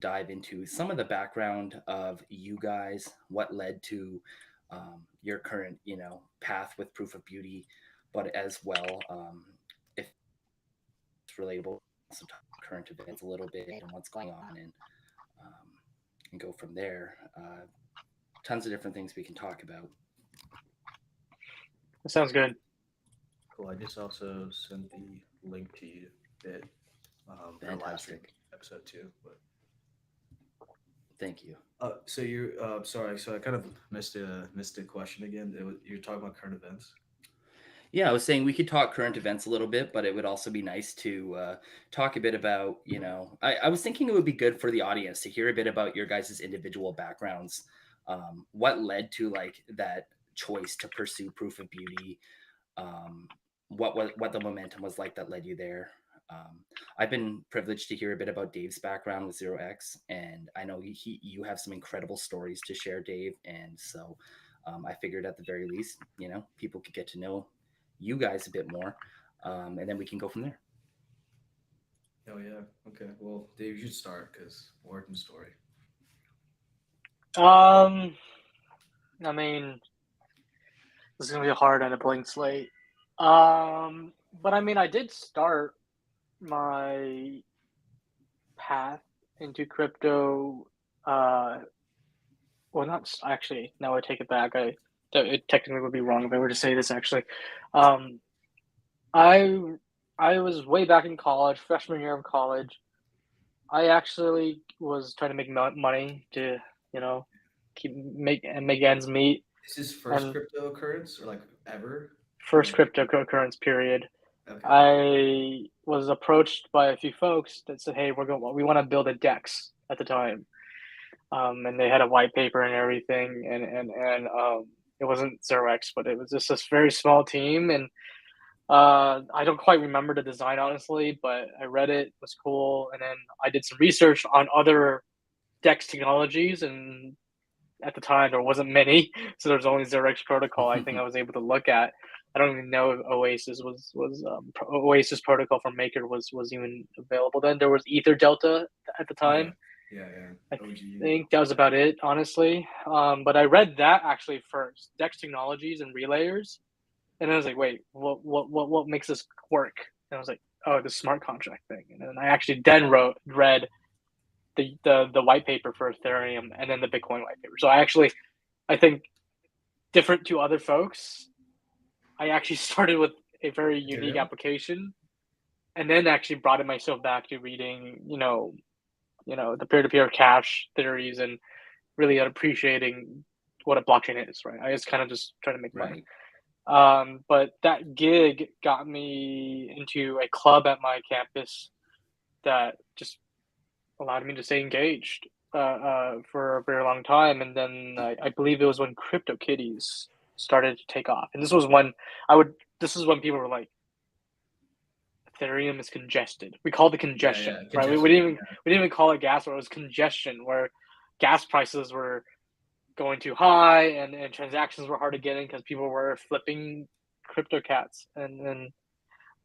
dive into some of the background of you guys, what led to your current, path with Proof of Beauty, but as well, if it's relatable, also talk current events a little bit and what's going on, and go from there. Tons of different things we can talk about. That sounds good. Cool. I just also sent the link to you that for last week Fantastic. episode two. But Thank you. so you sorry, so I kind of missed a question again. You're talking about current events. Yeah, I was saying we could talk current events a little bit, but it would also be nice to talk a bit about, I was thinking it would be good for the audience to hear a bit about your guys' individual backgrounds. What led to like that choice to pursue Proof of Beauty? What the momentum was like that led you there? I've been privileged to hear a bit about Dave's background with Zero X, and I know you have some incredible stories to share, Dave. And so I figured at the very least, people could get to know you guys a bit more, and then we can go from there. Oh yeah. Okay. Well, Dave, you should start because origin story. Um, I mean, this is gonna be hard on a blank slate. But I mean, I did start my path into crypto. Well, not actually. No, I take it back. It technically would be wrong if I were to say this. Actually, um, I I was way back in college, freshman year of college. I actually was trying to make money to, you know, make ends meet. Is this first And cryptocurrency or like ever? Or first like cryptocurrency period, okay. I was approached by a few folks that said, "Hey, we want to build a DEX at the time," and they had a white paper and everything, and it wasn't Zero X, but it was just this very small team, and I don't quite remember the design honestly, but I read it, it was cool, and then I did some research on other DEX technologies, and at the time there wasn't many, so there's only Zero X protocol. I think I was able to look at. I don't even know if Oasis Oasis protocol from Maker was even available then. There was Ether Delta at the Yeah. time. Yeah. Yeah. I OGU. think that was about it, honestly. But I read that actually first, DEX technologies and relayers, and I was like, wait, what makes this work? And I was like, oh, the smart contract thing. And then I actually then read the white paper for Ethereum and then the Bitcoin white paper. So I think different to other folks, I actually started with a very unique Ethereum. application, and then actually brought it myself back to reading, the peer-to-peer cash theories and really appreciating what a blockchain is. Right? I just kind of just try to make money. Right. But that gig got me into a club at my campus that just allowed me to stay engaged for a very long time. And then I believe it was when CryptoKitties started to take off. And this was when this is when people were like, Ethereum is congested. We called it Yeah. congestion, Yeah. right? We Congestion. didn't even call it gas, or it was congestion, where gas prices were going too high and transactions were hard to get in because people were flipping crypto cats. And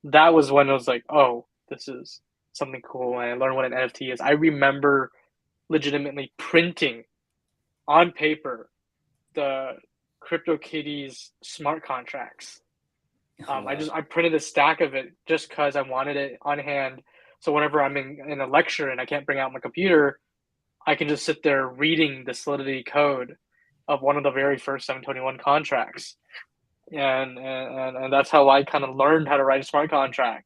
that was when it was like, oh, this is something cool. And I learned what an NFT is. I remember legitimately printing on paper the CryptoKitties smart contracts. Wow. I printed a stack of it just because I wanted it on hand. So whenever I'm in a lecture and I can't bring out my computer, I can just sit there reading the Solidity code of one of the very first 721 contracts. And that's how I kind of learned how to write a smart contract,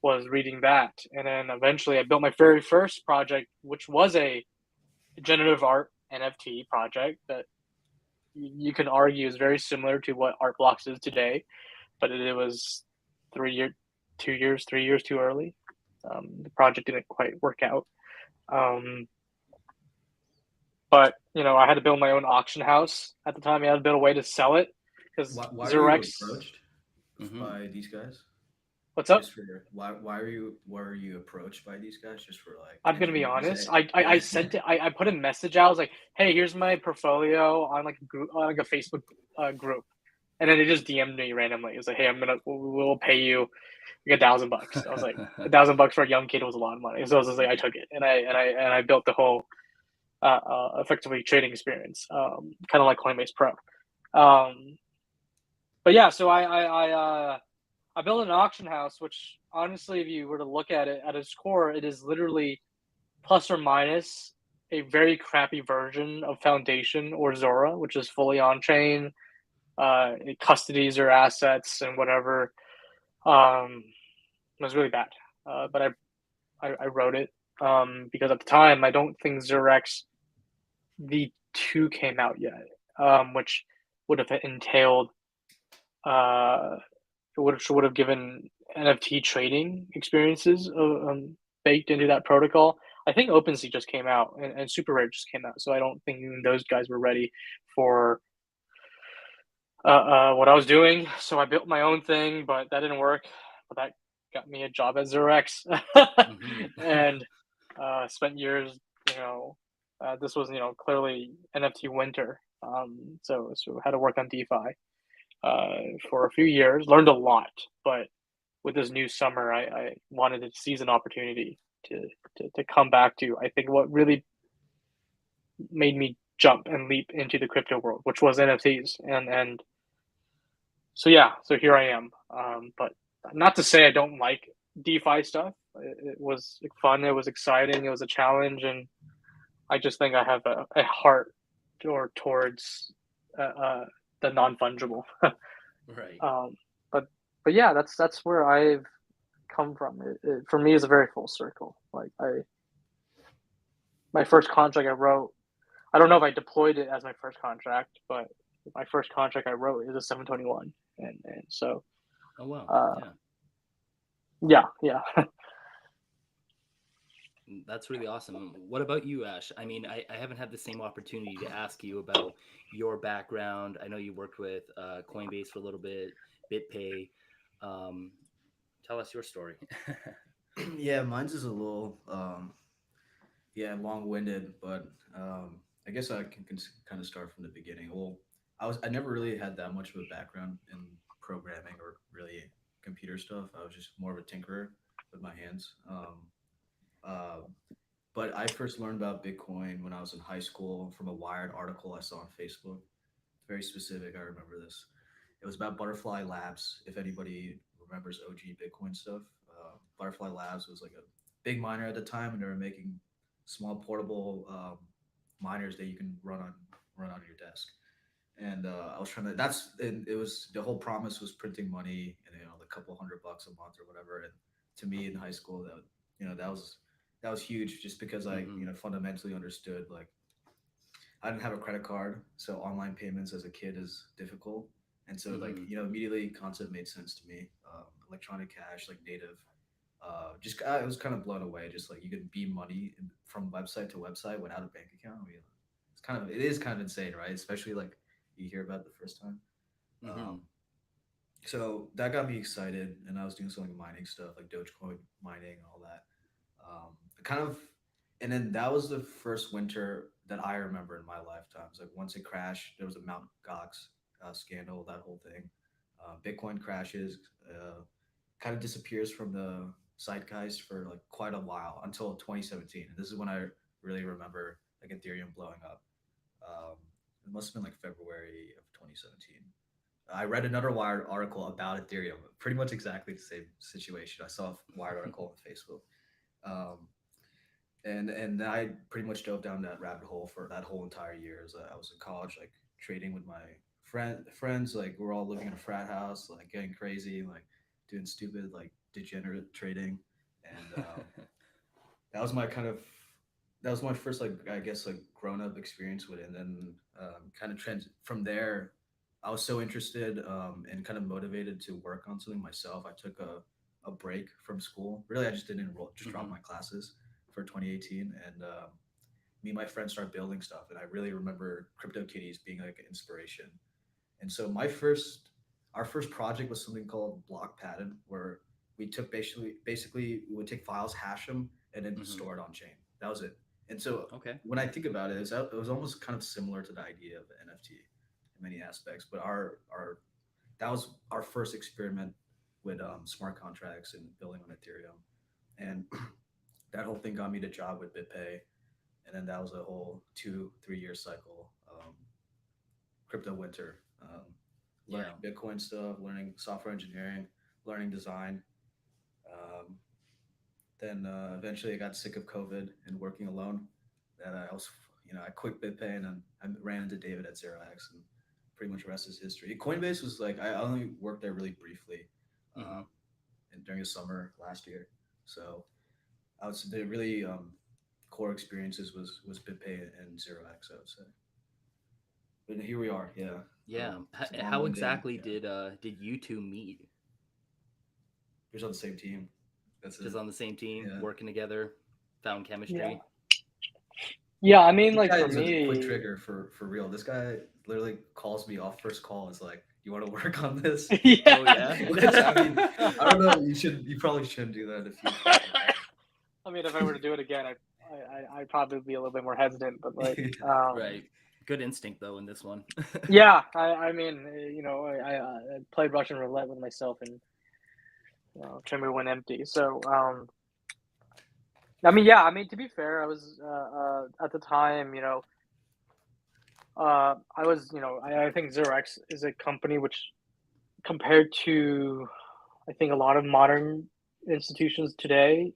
was reading that. And then eventually I built my very first project, which was a generative art NFT project that you can argue is very similar to what Art Blocks is today, but it was 3 years too early. The project didn't quite work out. Um, but I had to build my own auction house at the time. I had to build a way to sell it because Why were you Zerex. approached Hmm. by these guys? What's up? Just for why were you approached by these guys? Just for like I'm gonna be engineers? honest. Yeah. I sent it. I put a message out. I was like, "Hey, here's my portfolio on like a group, on like a Facebook group," and then they just DM'd me randomly. It's like, hey, we'll pay you like $1,000. I was like, $1,000 for a young kid was a lot of money. So I was just like, I took it, and I built the whole effectively trading experience, kind of like Coinbase Pro. Um, but yeah, so I built an auction house, which honestly, if you were to look at it at its core, it is literally plus or minus a very crappy version of Foundation or Zora, which is fully on chain. It custodies your assets and whatever. It was really bad, but I wrote it because at the time I don't think Zurex V2 came out yet, which would have entailed uh, which would have given NFT trading experiences baked into that protocol. I think OpenSea just came out and Super Rare just came out, so I don't think those guys were ready for what I was doing. So I built my own thing, but that didn't work. But that got me a job at Zurex, Hmm. and spent years. This was clearly NFT winter. So had to work on DeFi uh, for a few years. Learned a lot, but with this new summer, I wanted to seize an opportunity to come back to. I think what really made me jump and leap into the crypto world, which was NFTs, and so yeah, so here I am. But not to say I don't like DeFi stuff. It was fun. It was exciting. It was a challenge, and I just think I have a heart towards uh, uh, the non fungible. Right. um, but but yeah, that's where I've come from. For me, is a very full circle. Like my first contract I wrote. I don't know if I deployed it as my first contract, but my first contract I wrote is a 721, and so Oh wow. uh, Yeah. yeah, yeah. That's really awesome. What about you, Ash? I mean, I haven't had the same opportunity to ask you about your background. I know you worked with Coinbase for a little bit, BitPay. Um, Tell us your story. Yeah, mine's is a little yeah, long-winded, but I guess I can kind of start from the beginning. Well, I never really had that much of a background in programming or really computer stuff. I was just more of a tinkerer with my hands. Uh, but I first learned about Bitcoin when I was in high school from a Wired article I saw on Facebook. Very specific. I remember this. It was about Butterfly Labs. If anybody remembers OG Bitcoin stuff, Butterfly Labs was like a big miner at the time, and they were making small portable miners that you can run on your desk. And I was trying to. And it was the whole promise was printing money and a couple $100 a month or whatever. And to me in high school, that was huge just because I Hmm. fundamentally understood like I didn't have a credit card, so online payments as a kid is difficult. And so, like, Hmm. immediately concept made sense to me. Electronic cash, like native, just I was kind of blown away. Just like you could beam money from website to website without a bank account. I mean, it is kind of insane, right? Especially like you hear about it the first time. Hmm. Um, so that got me excited, and I was doing some like mining stuff, like Dogecoin mining and all that. Kind of, and then that was the first winter that I remember in my lifetime. It's like once it crashed, there was a Mount Gox scandal, that whole thing. Bitcoin crashes, kind of disappears from the zeitgeist for like quite a while until 2017. And this is when I really remember like Ethereum blowing up. Um, it must have been like February of 2017. I read another Wired article about Ethereum, pretty much exactly the same situation. I saw a Wired article on Facebook. Um, and I pretty much dove down that rabbit hole for that whole entire year. As I was in college, like trading with my friends, like we're all living in a frat house, like getting crazy, like doing stupid, like degenerate trading, and that was my kind of that was my first like I guess like grown up experience with it. And then kind of trends from there. I was so interested and kind of motivated to work on something myself. I took a break from school. Really, I just didn't enroll, just dropped Hmm. my classes for 2018, and me and my friends started building stuff. And I really remember CryptoKitties being like an inspiration. And so our first project was something called Block Pattern, where we took basically we would take files, hash them, and then Hmm. store it on chain. That was it. And so Okay. when I think about it, it was almost kind of similar to the idea of an NFT in many aspects. But our that was our first experiment with smart contracts and building on Ethereum. And that whole thing got me the job with BitPay. And then that was a whole 2 3 year cycle, crypto winter, Yeah. learning Bitcoin stuff, learning software engineering, learning design. Um, then eventually I got sick of COVID and working alone. That I also, I quit BitPay and then I ran into David at ZeroX, and pretty much the rest is history. Coinbase was like I only worked there really briefly, Hmm. and during the summer last year. So I would say the really core experiences was BitPay and ZeroX, I would say. But here we are, yeah. Yeah. It's a long How winded, exactly yeah. did you two meet? We're just on the same team. That's it. Just on the same team, Yeah. working together, found Yeah. chemistry. Yeah, I mean, This like guy for is a quick me, trigger for real. This guy literally calls me off first call. Is like, "You want to work on this?" Oh yeah. yeah. Which I mean, I don't know. You probably shouldn't do that in the future. I mean, if I were to do it again, I'd probably be a little bit more hesitant. But like, Yeah. Right. Good instinct though in this one. yeah, I mean, I played Russian roulette with myself and chamber went empty. So, I mean, yeah, I mean, to be fair, I was at the time, I was, I think Zero X is a company which, compared to, I think a lot of modern institutions today,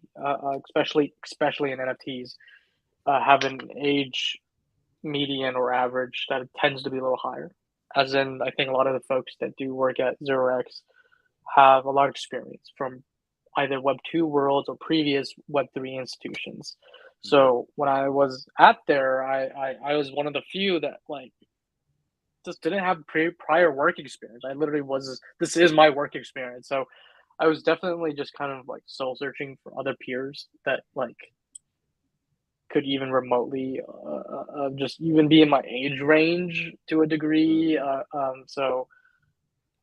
especially in NFTs, have an age median or average that tends to be a little higher. As in, I think a lot of the folks that do work at Zero X have a lot of experience from either Web 2 worlds or previous Web 3 institutions. Mhm. So when I was at there, I was one of the few that like just didn't have prior work experience. I literally was, this is my work experience. So I was definitely just kind of like soul searching for other peers that like could even remotely just even be in my age range to a degree. Mhm. So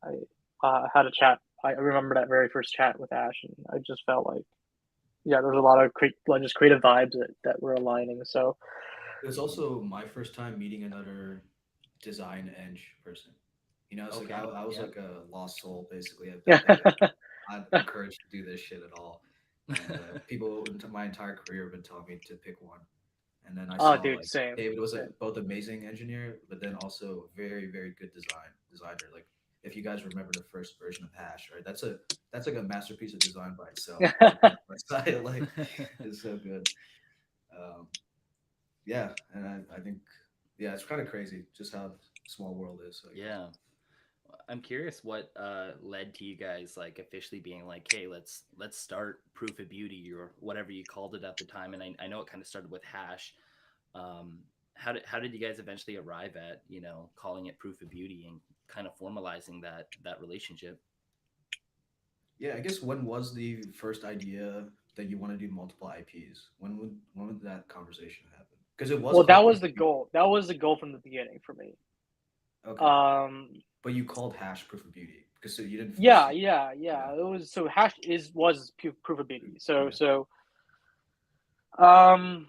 I had a chat. I remember that very first chat with Ash, and I just felt like, yeah, there's a lot of like just creative vibes that were aligning. So It was also my first time meeting another design eng person. It's like Okay. I was Yeah. like a lost soul basically at yeah, BitPay. Not encouraged to do this shit at all. And people into my entire career have been telling me to pick one. And then I oh, saw dude, like same, David was a same. both amazing engineer, but then also very very good designer. Like if you guys remember the first version of Hash, right? That's like a masterpiece of design by itself. The website like is so good. Um, yeah, and I think yeah, it's kind of crazy just how small world is. I guess. Yeah. I'm curious what led to you guys like officially being like, hey, let's start Proof of Beauty or whatever you called it at the time. And I know it kind of started with Hash. Um, how did you guys eventually arrive at calling it Proof of Beauty and kind of formalizing that relationship? Yeah, I guess when was the first idea that you want to do multiple IPs? When would that conversation happen? Because it was Well, that called was Proof the of Beauty. goal. That was the goal from the beginning for me. Okay, Um, but you called Hash Proof of Beauty because so you didn't yeah, foresee. yeah, Yeah. yeah. It was so Hash was proof of beauty. So Yeah. so um,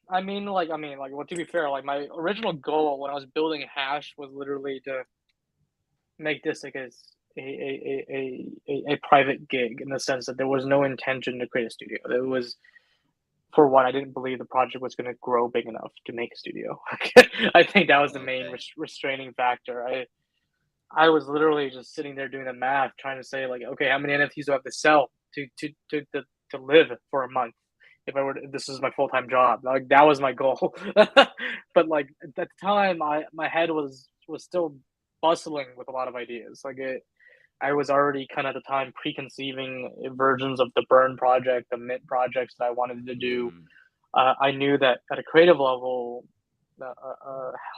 I mean, like, well, to be fair, like my original goal when I was building Hash was literally to make this like a private gig in the sense that there was no intention to create a studio. It was, for one, I didn't believe the project was going to grow big enough to make a studio. I think that was the main Okay. restraining factor. I was literally just sitting there doing the math, trying to say like, okay, how many NFTs do I have to sell to live for a month? If this is my full time job, like that was my goal. But like at the time, my head was still bustling with a lot of ideas. I was already kind of at the time preconceiving versions of the Burn project, the Mint projects that I wanted to do. Mm, I knew that at a creative level,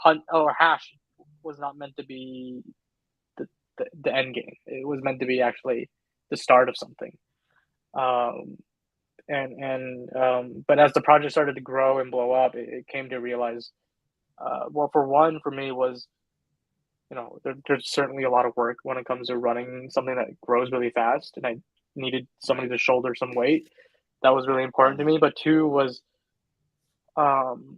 Hunt or Hash was not meant to be the, the end game. It was meant to be actually the start of something. Um, but as the project started to grow and blow up, it came to realize, well, for one, for me was, there's certainly a lot of work when it comes to running something that grows really fast, and I needed somebody right. to shoulder some weight. That was really important to Mm, me. But two was, um,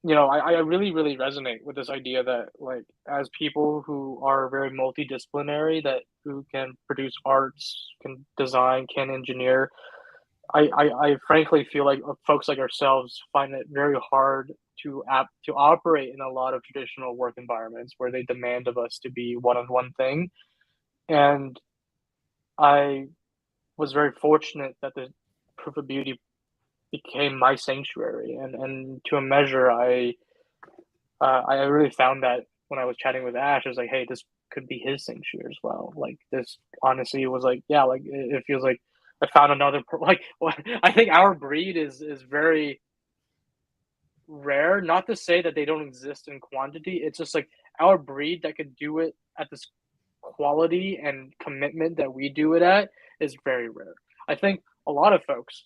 I really, really resonate with this idea that, like, as people who are very multidisciplinary, that who can produce arts, can design, can engineer, I frankly feel like folks like ourselves find it very hard to operate in a lot of traditional work environments where they demand of us to be one on one thing. And I was very fortunate that the Proof of Beauty became my sanctuary, and to a measure, I really found that when I was chatting with Ash, I was like, hey, this could be his sanctuary as well. Like, this honestly was like, yeah, like it feels like I found another like. I think our breed is very rare. Not to say that they don't exist in quantity. It's just like our breed that could do it at this quality and commitment that we do it at is very rare. I think a lot of folks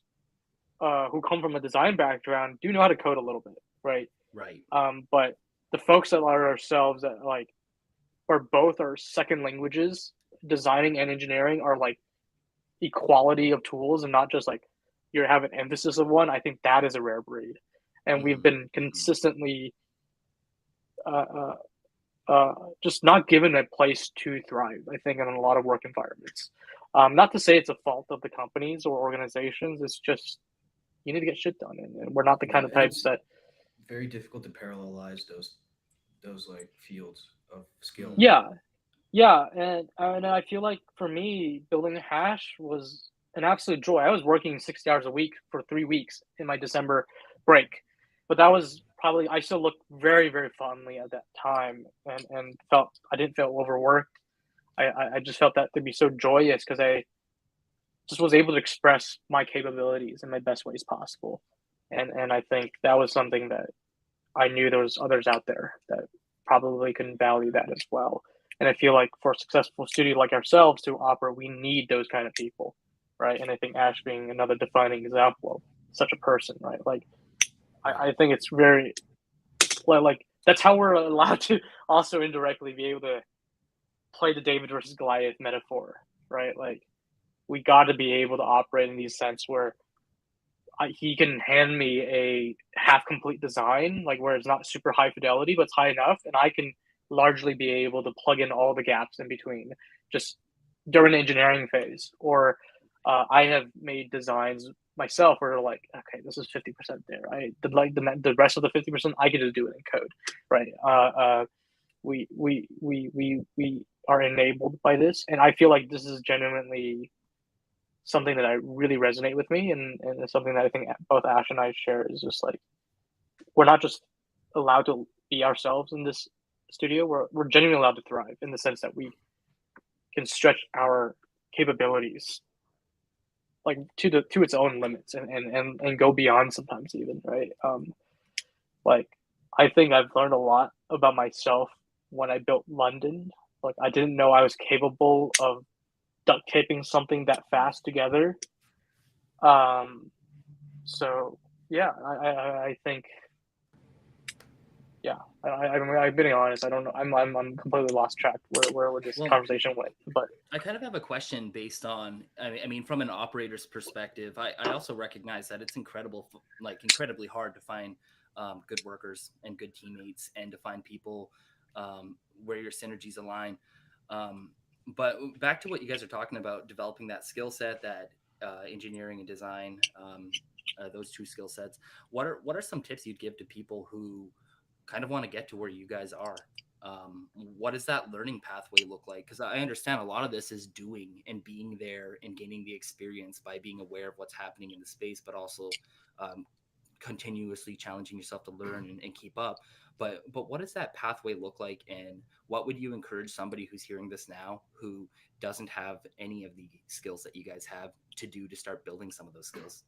who come from a design background do know how to code a little bit, right? Right. But the folks that are ourselves that like or both are second languages, designing and engineering are like equality of tools and not just like you have an emphasis of one. I think that is a rare breed, and we've Mm-hmm. been consistently uh, uh, just not given a place to thrive. I think in a lot of work environments. Not to say it's a fault of the companies or organizations. It's just you need to get shit done, and we're not the kind Yeah, of and types it's that. very difficult to parallelize those like fields of skill. Mm-hmm. Yeah, yeah, and I feel like for me, building a hash was an absolute joy. I was working 60 hours a week for 3 weeks in my December break, but that was probably I still look very, very fondly at that time, and felt I didn't feel overworked. I just felt that to be so joyous because I just was able to express my capabilities in my best ways possible, and I think that was something that I knew there was others out there that probably can value that as well. And I feel like for a successful studio like ourselves to operate, we need those kind of people, right? And I think Ash being another defining example of such a person, right? Like Right. I think it's very well, like that's how we're allowed to also indirectly be able to play the David versus Goliath metaphor, right? Like we got to be able to operate in these sense where he can hand me a half complete design, like where it's not super high fidelity, but it's high enough, and I can largely be able to plug in all the gaps in between, just during the engineering phase. Or I have made designs myself where like, okay, this is 50% there, right? The rest of the 50%, I can just do it in code, right? We are enabled by this, and I feel like this is genuinely something that I really resonate with me, and it's something that I think both Ash and I share is just like we're not just allowed to be ourselves in this studio. We're genuinely allowed to thrive in the sense that we can stretch our capabilities like to its own limits and go beyond sometimes even right. Like I think I've learned a lot about myself when I built London. Like I didn't know I was capable of duct taping something that fast together. Um, So yeah, I think yeah. I'm being honest. I don't know. I'm completely lost track where this Well, conversation went. But I kind of have a question based on, I mean, from an operator's perspective, I also recognize that it's like incredibly hard to find good workers and good teammates and to find people where your synergies align. Um, but back to what you guys are talking about, developing that skill set, that engineering and design, those two skill sets. What are some tips you'd give to people who kind of want to get to where you guys are? What does that learning pathway look like? Because I understand a lot of this is doing and being there and gaining the experience by being aware of what's happening in the space, but also um, continuously challenging yourself to learn and keep up. But what does that pathway look like, and what would you encourage somebody who's hearing this now who doesn't have any of the skills that you guys have to do to start building some of those skills?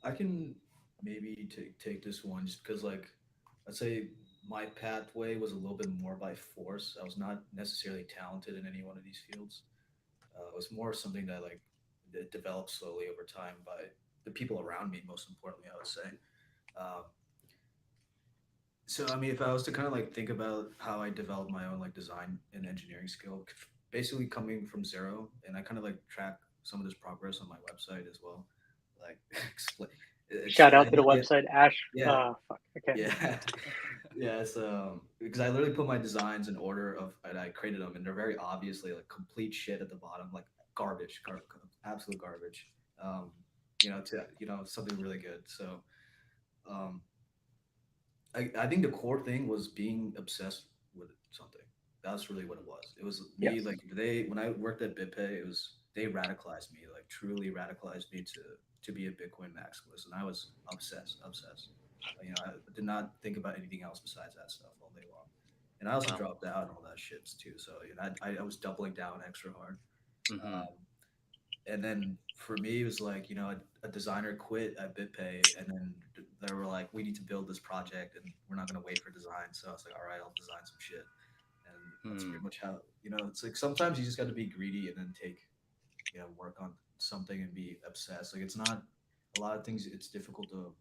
I can maybe take this one just because, like, let's say my pathway was a little bit more by force. I was not necessarily talented in any one of these fields. It was more something that developed slowly over time by the people around me. Most importantly, I would say. Um, so I mean, if I was to kind of like think about how I developed my own like design and engineering skill, basically coming from zero, and I kind of like track some of this progress on my website as well. Like explain, it's shout out I to the know, yeah, website Ash. yeah, Fuck. can't. Yeah. Yeah, so because I literally put my designs in order of, and I created them, and they're very obviously like complete shit at the bottom, like garbage, absolute garbage. Um, to something really good. So, um, I think the core thing was being obsessed with something. That's really what it was. It was me, Yes. like they when I worked at BitPay, it was they radicalized me, like truly radicalized me to be a Bitcoin maximalist, and I was obsessed. I did not think about anything else besides that stuff all day long. And I also Wow. dropped out and all that shit too. So I was doubling down extra hard. Mm-hmm. Um, and then for me, it was like, a designer quit at BitPay, and then they were like, we need to build this project, and we're not gonna wait for design. So I was like, all right, I'll design some shit, and that's Hmm. pretty much how it's like sometimes you just got to be greedy and then take work on something and be obsessed. Like it's not a lot of things. It's difficult to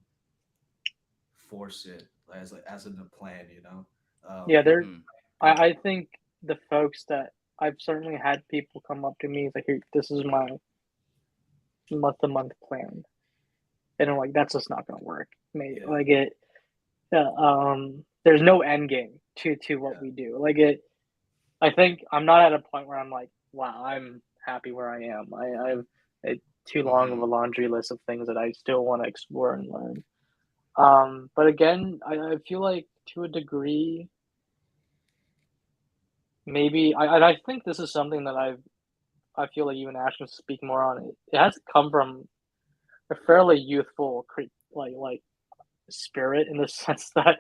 force it as in a plan. Yeah, Mm-hmm. Yeah, I think the folks that I've certainly had people come up to me, it's like, here, this is my month-to-month plan, and I'm like, that's just not gonna work, mate. yeah, Like there's no end game to what yeah, we do. Like I think I'm not at a point where I'm like, wow, I'm happy where I am. I've too long of Mm-hmm. a laundry list of things that I still want to explore and learn. But again, I feel like to a degree, maybe I think this is something that I feel like even Ash can speak more on it. It has come from a fairly youthful like spirit in the sense that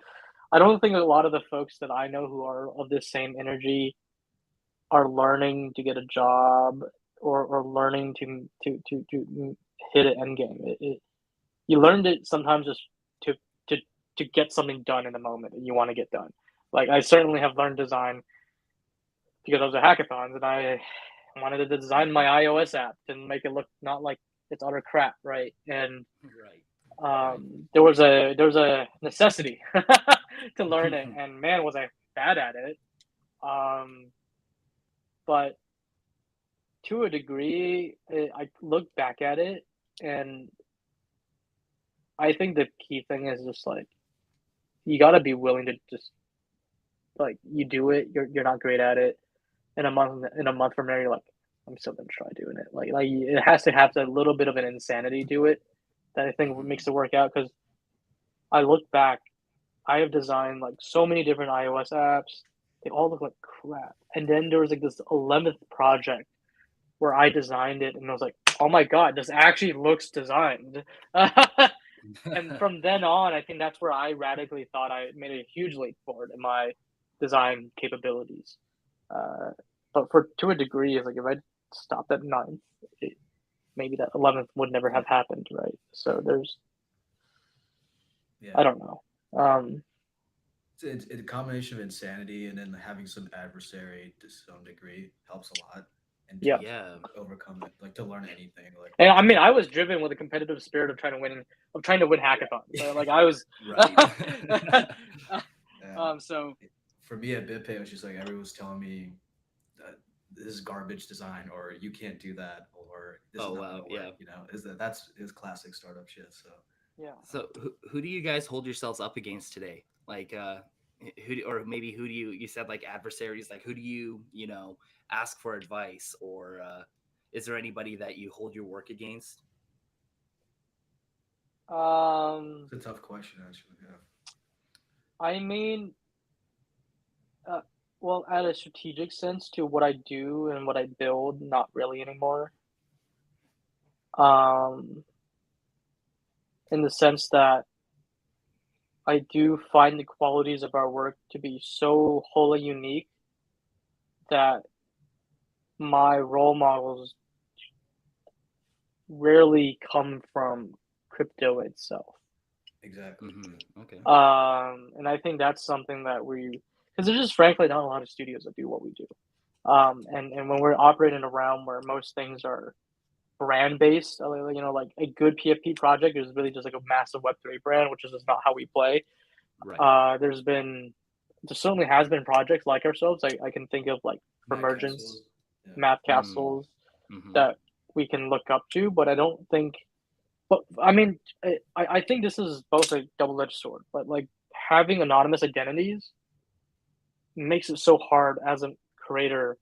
I don't think a lot of the folks that I know who are of this same energy are learning to get a job or learning to hit an end game. You learned it sometimes just to to to get something done in the moment that you want to get done. Like I certainly have learned design because I was at hackathons and I wanted to design my iOS app and make it look not like it's utter crap, right? And Right. Right. there was a necessity to learn it, and man, was I bad at it. Um, but to a degree, I look back at it, and I think the key thing is just like you got to be willing to just like you do it. You're not great at it. In a month from now, you're like, I'm still gonna try doing it. Like it has to have a little bit of an insanity to it that I think Mm-hmm. makes it work out. Because I look back, I have designed like so many different iOS apps. They all look like crap. And then there was like this 11th project where I designed it, and I was like, oh my god, this actually looks designed. And from then on, I think that's where I radically thought I made a huge leap forward in my design capabilities. Uh, but for to a degree, it's like if I stopped at ninth, it, maybe that 11th would never yeah, have happened, right? So there's, yeah. I don't know. It's a combination of insanity and then having some adversary to some degree helps a lot, and to Yeah, Yeah. overcome it, like to learn anything, like and I mean, I was driven with a competitive spirit of trying to win hackathons. So, like I was, Right. so for me at BitPay, it was just like everyone was telling me that this is garbage design, or you can't do that, or this is Oh not wow. gonna Yeah. work. That's classic startup shit. So yeah. So who do you guys hold yourselves up against today? Like or maybe who do you said like adversaries, like who do you ask for advice, or is there anybody that you hold your work against? Um, it's a tough question, actually. Yeah, I mean, uh, well, at a strategic sense to what I do and what I build, not really anymore. Um, in the sense that I do find the qualities of our work to be so wholly unique that my role models rarely come from crypto itself. exactly. Mm-hmm. Okay. And I think that's something that because there's just frankly not a lot of studios that do what we do. And when we're operating around where most things are brand based, like a good PFP project is really just like a massive Web3 brand, which is just not how we play. Right. There certainly has been projects like ourselves. I can think of like Matt Castle. Emergence, Yeah, Math Mm. Castles Mm-hmm. that we can look up to, but I don't think. But I mean, I think this is both a double edged sword. But like having anonymous identities makes it so hard as a creator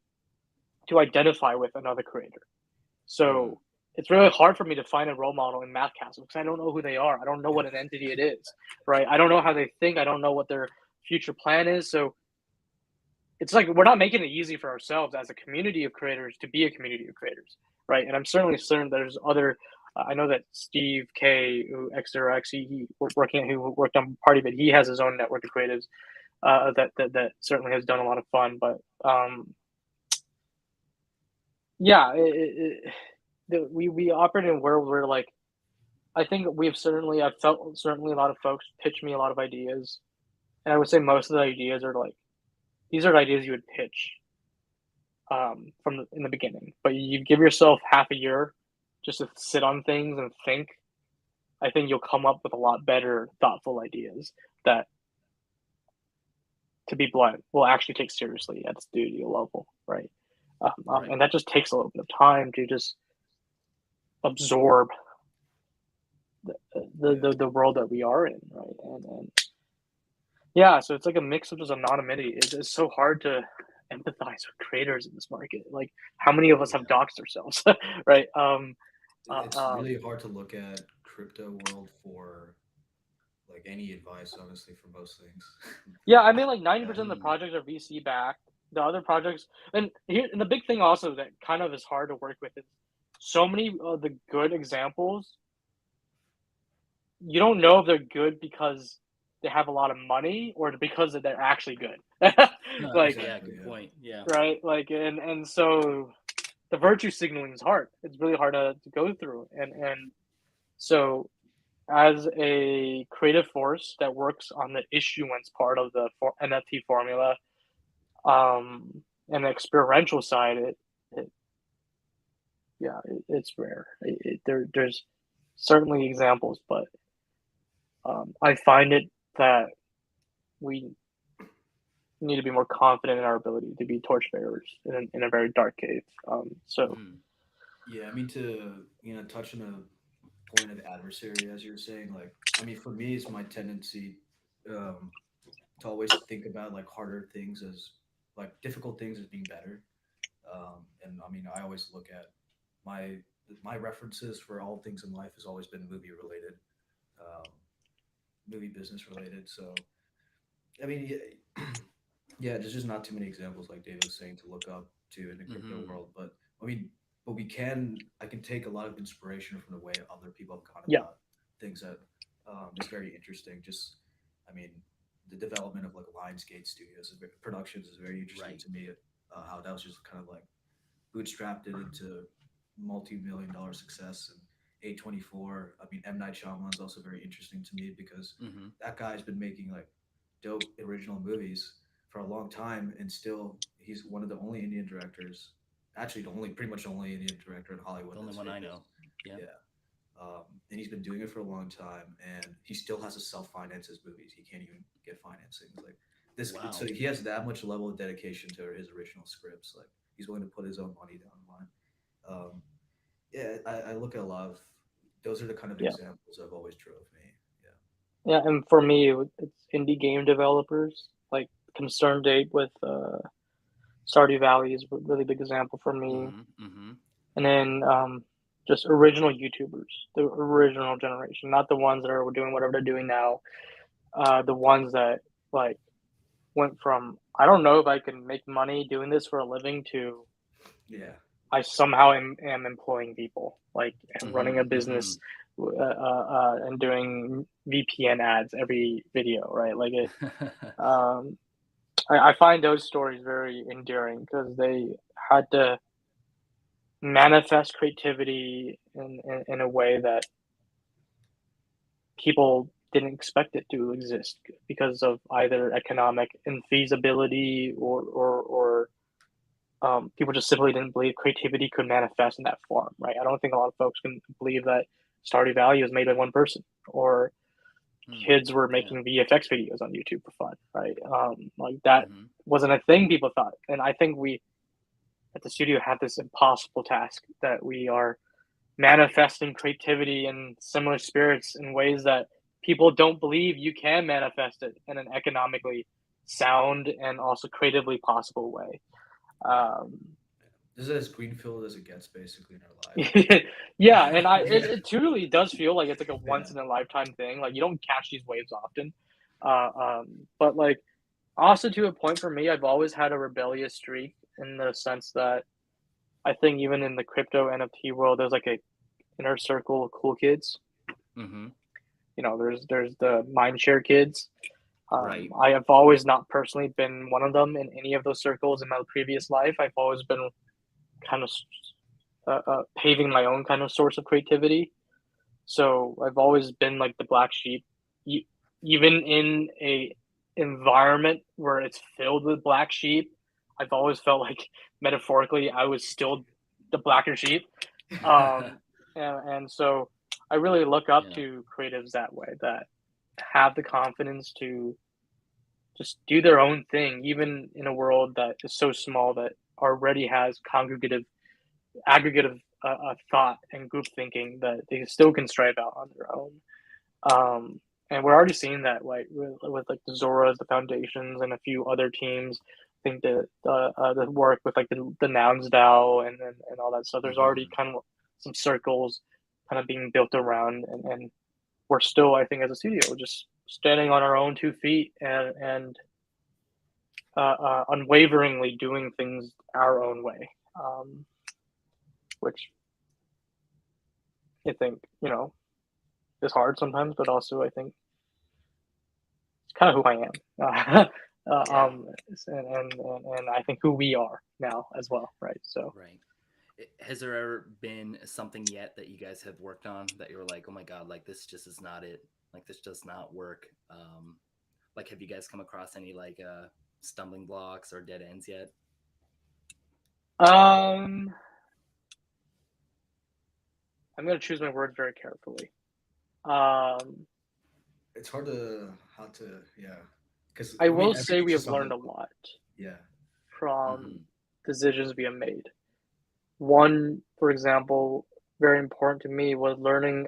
to identify with another creator. So it's really hard for me to find a role model in Math Castle because I don't know who they are. I don't know what an entity it is, right? I don't know how they think. I don't know what their future plan is. So it's like we're not making it easy for ourselves as a community of creators to be a community of creators, right? And I'm certainly certain there's other. I know that Steve K, who XRX, he who worked on Party, but he has his own network of creatives that certainly has done a lot of fun. But yeah, we operate in a world where like I think I've felt certainly a lot of folks pitch me a lot of ideas, and I would say most of the ideas are like these are ideas you would pitch in the beginning, but you give yourself half a year just to sit on things and think. I think you'll come up with a lot better, thoughtful ideas that, to be blunt, will actually take seriously at the studio level, right? Right. And that just takes a little bit of time to just absorb the world that we are in, right? And yeah, so it's like a mix of just anonymity. It's so hard to empathize with creators in this market. Like, how many of us have doxed ourselves, right? It's really hard to look at crypto world for like any advice, honestly, for most things. Yeah, I mean, like Yeah. 90% of the projects are VC backed. The other projects, and the big thing also that kind of is hard to work with is so many of the good examples. You don't know if they're good because they have a lot of money or because they're actually good. Like, Yeah, Exactly. good Yeah. point. Yeah. right? Like, and so the virtue signaling is hard. It's really hard to go through, and so as a creative force that works on the issuance part of the NFT formula, and the experiential side, it yeah, it's rare. There's certainly examples, but I find it that we need to be more confident in our ability to be torchbearers in a very dark cave. So Mhm. Yeah, I mean to touch on a point of adversary as you were saying, like I mean for me it's my tendency um to always think about like harder things as like difficult things as being better. And I mean I always look at my my references for all things in life has always been movie related, um, movie business related. So I mean yeah, yeah, there's just not too many examples like David was saying to look up to in the crypto Mhm. world. But I mean, but I can take a lot of inspiration from the way other people have gone yeah, about things that is very interesting. Just, I mean, the development of like Lionsgate Studios productions is very interesting Right. to me. How that was just kind of like bootstrapped it into multi-million-dollar success and A24. I mean, M Night Shyamalan's also very interesting to me because Mhm. that guy's been making like dope original movies for a long time, and still he's one of the only Indian directors, actually the only pretty much the only Indian director in The Hollywood only that's one I famous. know. Yeah. Yeah. And he's been doing it for a long time, and he still has to self-finance his movies. He can't even get financing. Like this, so Wow. he has that much level of dedication to his original scripts. Like he's willing to put his own money down the line. Yeah, I look at a lot of those are the kind of yeah, examples that have always drove me. Yeah. yeah. And for me, it's indie game developers. Like Concerned Ape with Stardew Valley is a really big example for me. Mhm. Mhm. And then just original YouTubers, the original generation, not the ones that are doing whatever they're doing now. The ones that like went from I don't know if I can make money doing this for a living to Yeah. I somehow am employing people, like and running a Mhm. business Mhm. and doing VPN ads every video, right? Like it. Um, I find those stories very endearing because they had to manifest creativity in a way that people didn't expect it to exist because of either economic infeasibility or people just simply didn't believe creativity could manifest in that form, right? I don't think a lot of folks can believe that Stardew Valley was made by one person or Mm. kids were Yeah. making VFX videos on YouTube for fun, right? Like that Mhm. wasn't a thing people thought. And I think we at the studio have this impossible task that we are manifesting creativity and similar spirits in ways that people don't believe you can manifest it in an economically sound and also creatively possible way. Yeah. Um, This is as greenfield as it gets, basically, in our yeah, and life. it truly does feel like it's like a Yeah. once in a lifetime thing. Like you don't catch these waves often. But like also to a point for me, I've always had a rebellious streak in the sense that I think even in the crypto NFT world, there's like a inner circle of cool kids. Mm-hmm. There's the mindshare kids. Right. I have always not personally been one of them in any of those circles in my previous life. I've always been kind of paving my own kind of source of creativity. So I've always been like the black sheep, even in a environment where it's filled with black sheep. I've always felt like metaphorically I was still the blacker sheep. Um, and so I really look up Yeah. to creatives that way, that have the confidence to just do their own thing, even in a world that is so small that already has congregative, aggregative thought and group thinking that they still can strive out on their own. And we're already seeing that, like with like the Zoras, the Foundations, and a few other teams. I think the work with like the Nouns DAO and all that. So there's already Mm-hmm. kind of some circles kind of being built around, and we're still, I think, as a studio, just standing on our own 2 feet and unwaveringly doing things our own way, which I think is hard sometimes, but also I think it's kind of who I am. Yeah. And I think who we are now as well, right? So, Right. Has there ever been something yet that you guys have worked on that you were like, oh my god, like this just is not it. Like this does not work. Like have you guys come across any like stumbling blocks or dead ends yet? um, I'm gonna choose my words very carefully. Um, It's hard to how to, yeah, because I I mean will say everything's we a have stumbling learned a block. lot Yeah. from Mm-hmm. decisions we have made. One, for example, very important to me was learning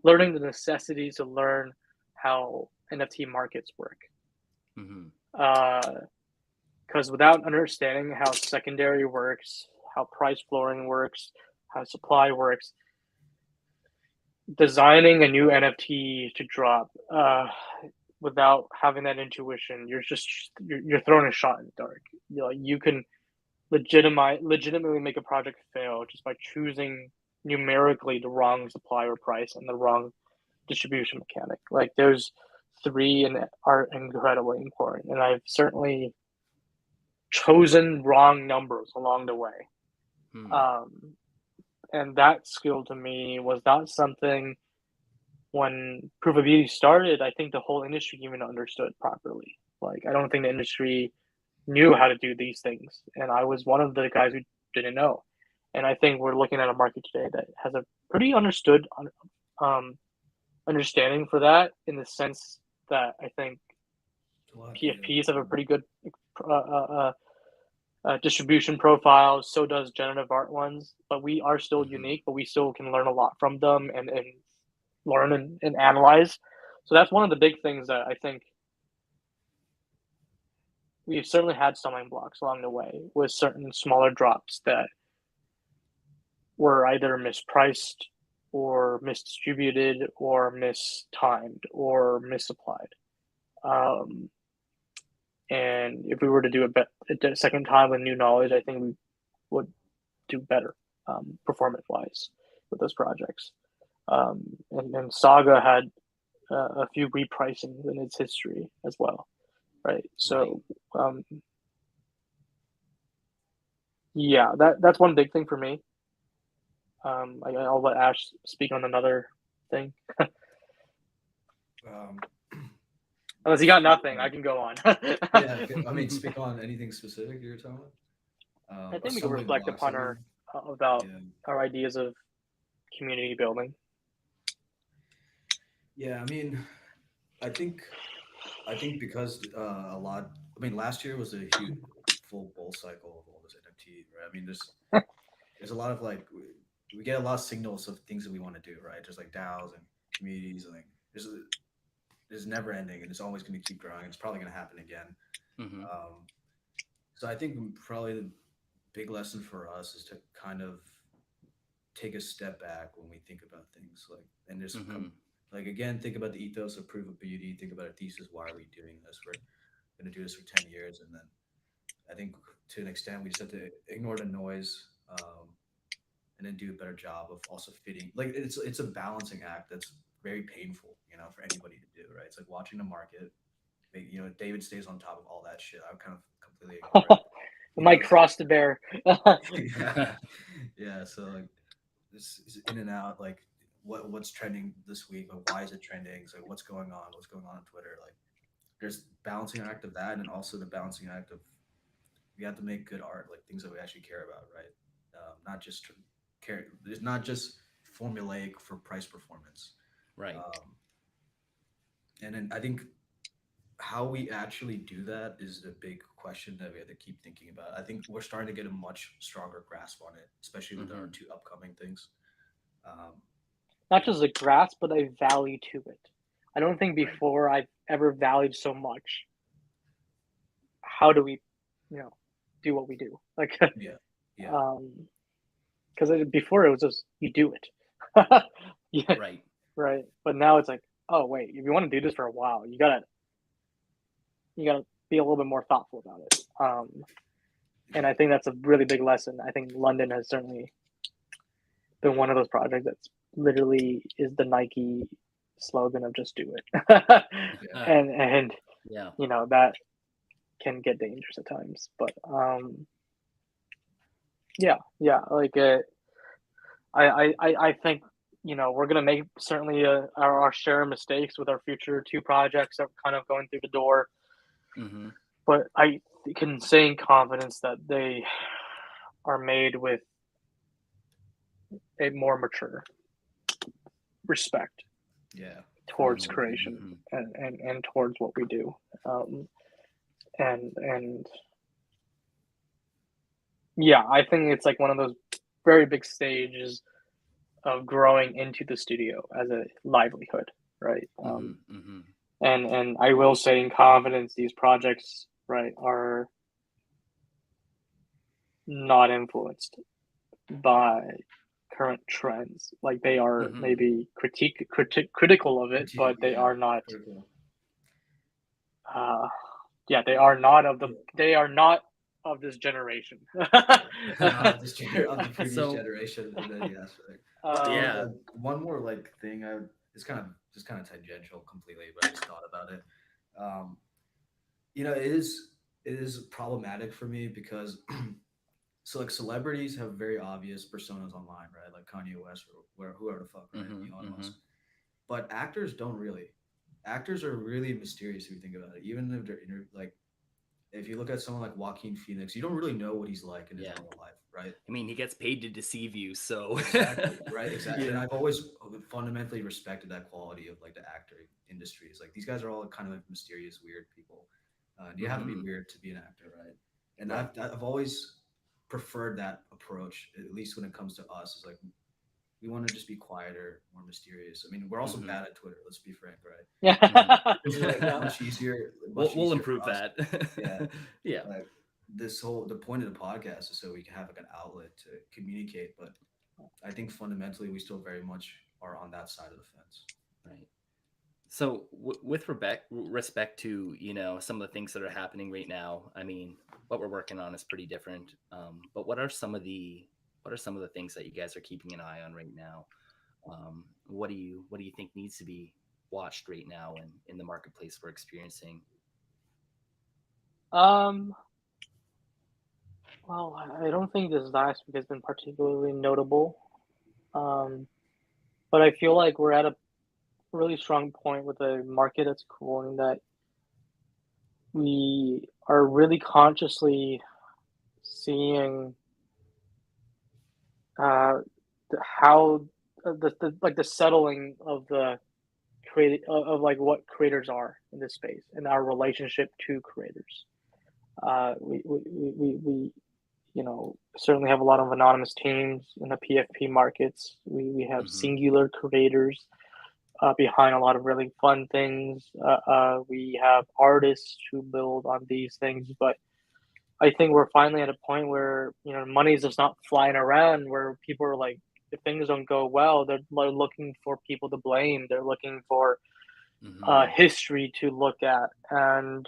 the necessity to learn how NFT markets work. Mm-hmm. Because without understanding how secondary works, how price flooring works, how supply works, designing a new NFT to drop without having that intuition, you're throwing a shot in the dark. You can legitimately make a project fail just by choosing numerically the wrong supply or price and the wrong distribution mechanic. Like those three and are incredibly important, and I've certainly chosen wrong numbers along the way. Hmm. Um, and that skill to me was not something when proof of beauty started. I think the whole industry even understood properly. Like I don't think the industry knew how to do these things, and I was one of the guys who didn't know. And I think we're looking at a market today that has a pretty understood um, understanding for that, in the sense that I think A lot of data. PFPs have a pretty good uh, uh, distribution profile. So does generative art ones, but we are still Mm-hmm. unique. But we still can learn a lot from them and learn and analyze. So that's one of the big things that I think we've certainly had stumbling blocks along the way with certain smaller drops that were either mispriced or misdistributed or mistimed or misapplied. Um, and if we were to do a second time with new knowledge, I think we would do better performance wise with those projects. And Saga had a few repricings in its history as well, right? Right. So yeah, that's one big thing for me. I'll let Ash speak on another thing. Um, Unless you got speak nothing, I on, can go on. yeah, I mean, speak on anything specific you're talking about. I A think we can stumbling reflect blocks. I upon mean, about yeah, our ideas of community building. yeah. I mean, I think I think because a lot. I mean, last year was a huge full bull cycle of all this NFT, right? I mean, there's a lot of like we get a lot of signals of things that we want to do, right? Just like DAOs and communities and like is is never ending, and it's always going to keep growing. It's probably going to happen again. Mm-hmm. Um, so I think probably the big lesson for us is to kind of take a step back when we think about things, like, and just Mm-hmm. come, like, again, think about the ethos of proof of beauty. Think about a thesis. Why are we doing this? We're going to do this for 10 years, and then I think to an extent we just have to ignore the noise, and then do a better job of also fitting. Like, it's a balancing act that's very painful, for anybody to do. Right? It's like watching the market. David stays on top of all that shit. I would kind of completely ignore it. He My does. cross to bear. Yeah, yeah. So like this is in and out. Like what's trending this week? Like why is it trending? It's like what's going on? What's going on Twitter? Like there's balancing act of that, and also the balancing act of we have to make good art, like things that we actually care about, right? Not just care. It's not just formulaic for price performance. Right. Um, and then I think how we actually do that is the big question that we have to keep thinking about. I think we're starting to get a much stronger grasp on it, especially with our Mm-hmm. two upcoming things. Um, Not just a grasp, but a value to it. I don't think right. before I've ever valued so much. How do we, do what we do? Like, Yeah. Yeah. because before it was just you do it. Yeah, Right. right. But now it's like, oh wait, if you want to do this for a while, you gotta be a little bit more thoughtful about it. And I Exactly. think that's a really big lesson. I think London has certainly been one of those projects that's literally is the Nike slogan of just do it. Yeah. and Yeah. that can get dangerous at times. But yeah, like I think we're gonna make certainly our share of mistakes with our future two projects that are kind of going through the door. Mm-hmm. But I can say in confidence that they are made with a more mature respect Yeah. For towards sure. creation Mm-hmm. and towards what we do. Um, and yeah, I think it's like one of those very big stages of growing into the studio as a livelihood, right? Mm-hmm. Mm-hmm. And I will say in confidence, these projects, right, are not influenced by current trends. Like they are Mm-hmm. maybe critical of it, but they Yeah. are not. Critical. Uh, yeah, they are not of the. Yeah. They are not of this generation. Yeah. Not of this of the previous So generation in any aspect. But I think um, yeah. one more like thing it's kind of tangential completely, but I just thought about it. Um, it is problematic for me because so like celebrities have very obvious personas online, right? Like Kanye West or whoever the fuck, right? Mm-hmm. Elon Mm-hmm. Musk. But actors don't really. Actors are really mysterious if you think about it. Even if they're like, if you look at someone like Joaquin Phoenix, you don't really know what he's like in his Yeah. normal life, right? I mean, he gets paid to deceive you, so Exactly, right? Exactly. And yeah. I've always fundamentally respected that quality of like the actor industry. It's like these guys are all kind of like mysterious, weird people. And you have to be Mm-hmm. weird to be an actor, right? And Right. I've always preferred that approach, at least when it comes to us. Is like we want to just be quieter, more mysterious. I mean, we're also Mm-hmm. bad at Twitter. Let's be frank, right? It's like yeah, We'll much easier improve for us. that. Yeah, Yeah. like the point of the podcast is so we can have like an outlet to communicate. But I think fundamentally we still very much are on that side of the fence. Right. So, with respect to some of the things that are happening right now, I mean, what we're working on is pretty different. But what are some of the things that you guys are keeping an eye on right now? What do you think needs to be watched right now in the marketplace we're experiencing? um, well, I don't think this last week has been particularly notable. Um, but I feel like we're at a really strong point with the market that's cooling that we are really consciously seeing uh, how the settling of the create of like what creators are in this space and our relationship to creators. We certainly have a lot of anonymous teams in the PFP markets. We have Mm-hmm. singular creators behind a lot of really fun things. We have artists who build on these things, but I think we're finally at a point where money's just not flying around. Where people are like, if things don't go well, they're looking for people to blame. They're looking for Mm-hmm. history to look at, and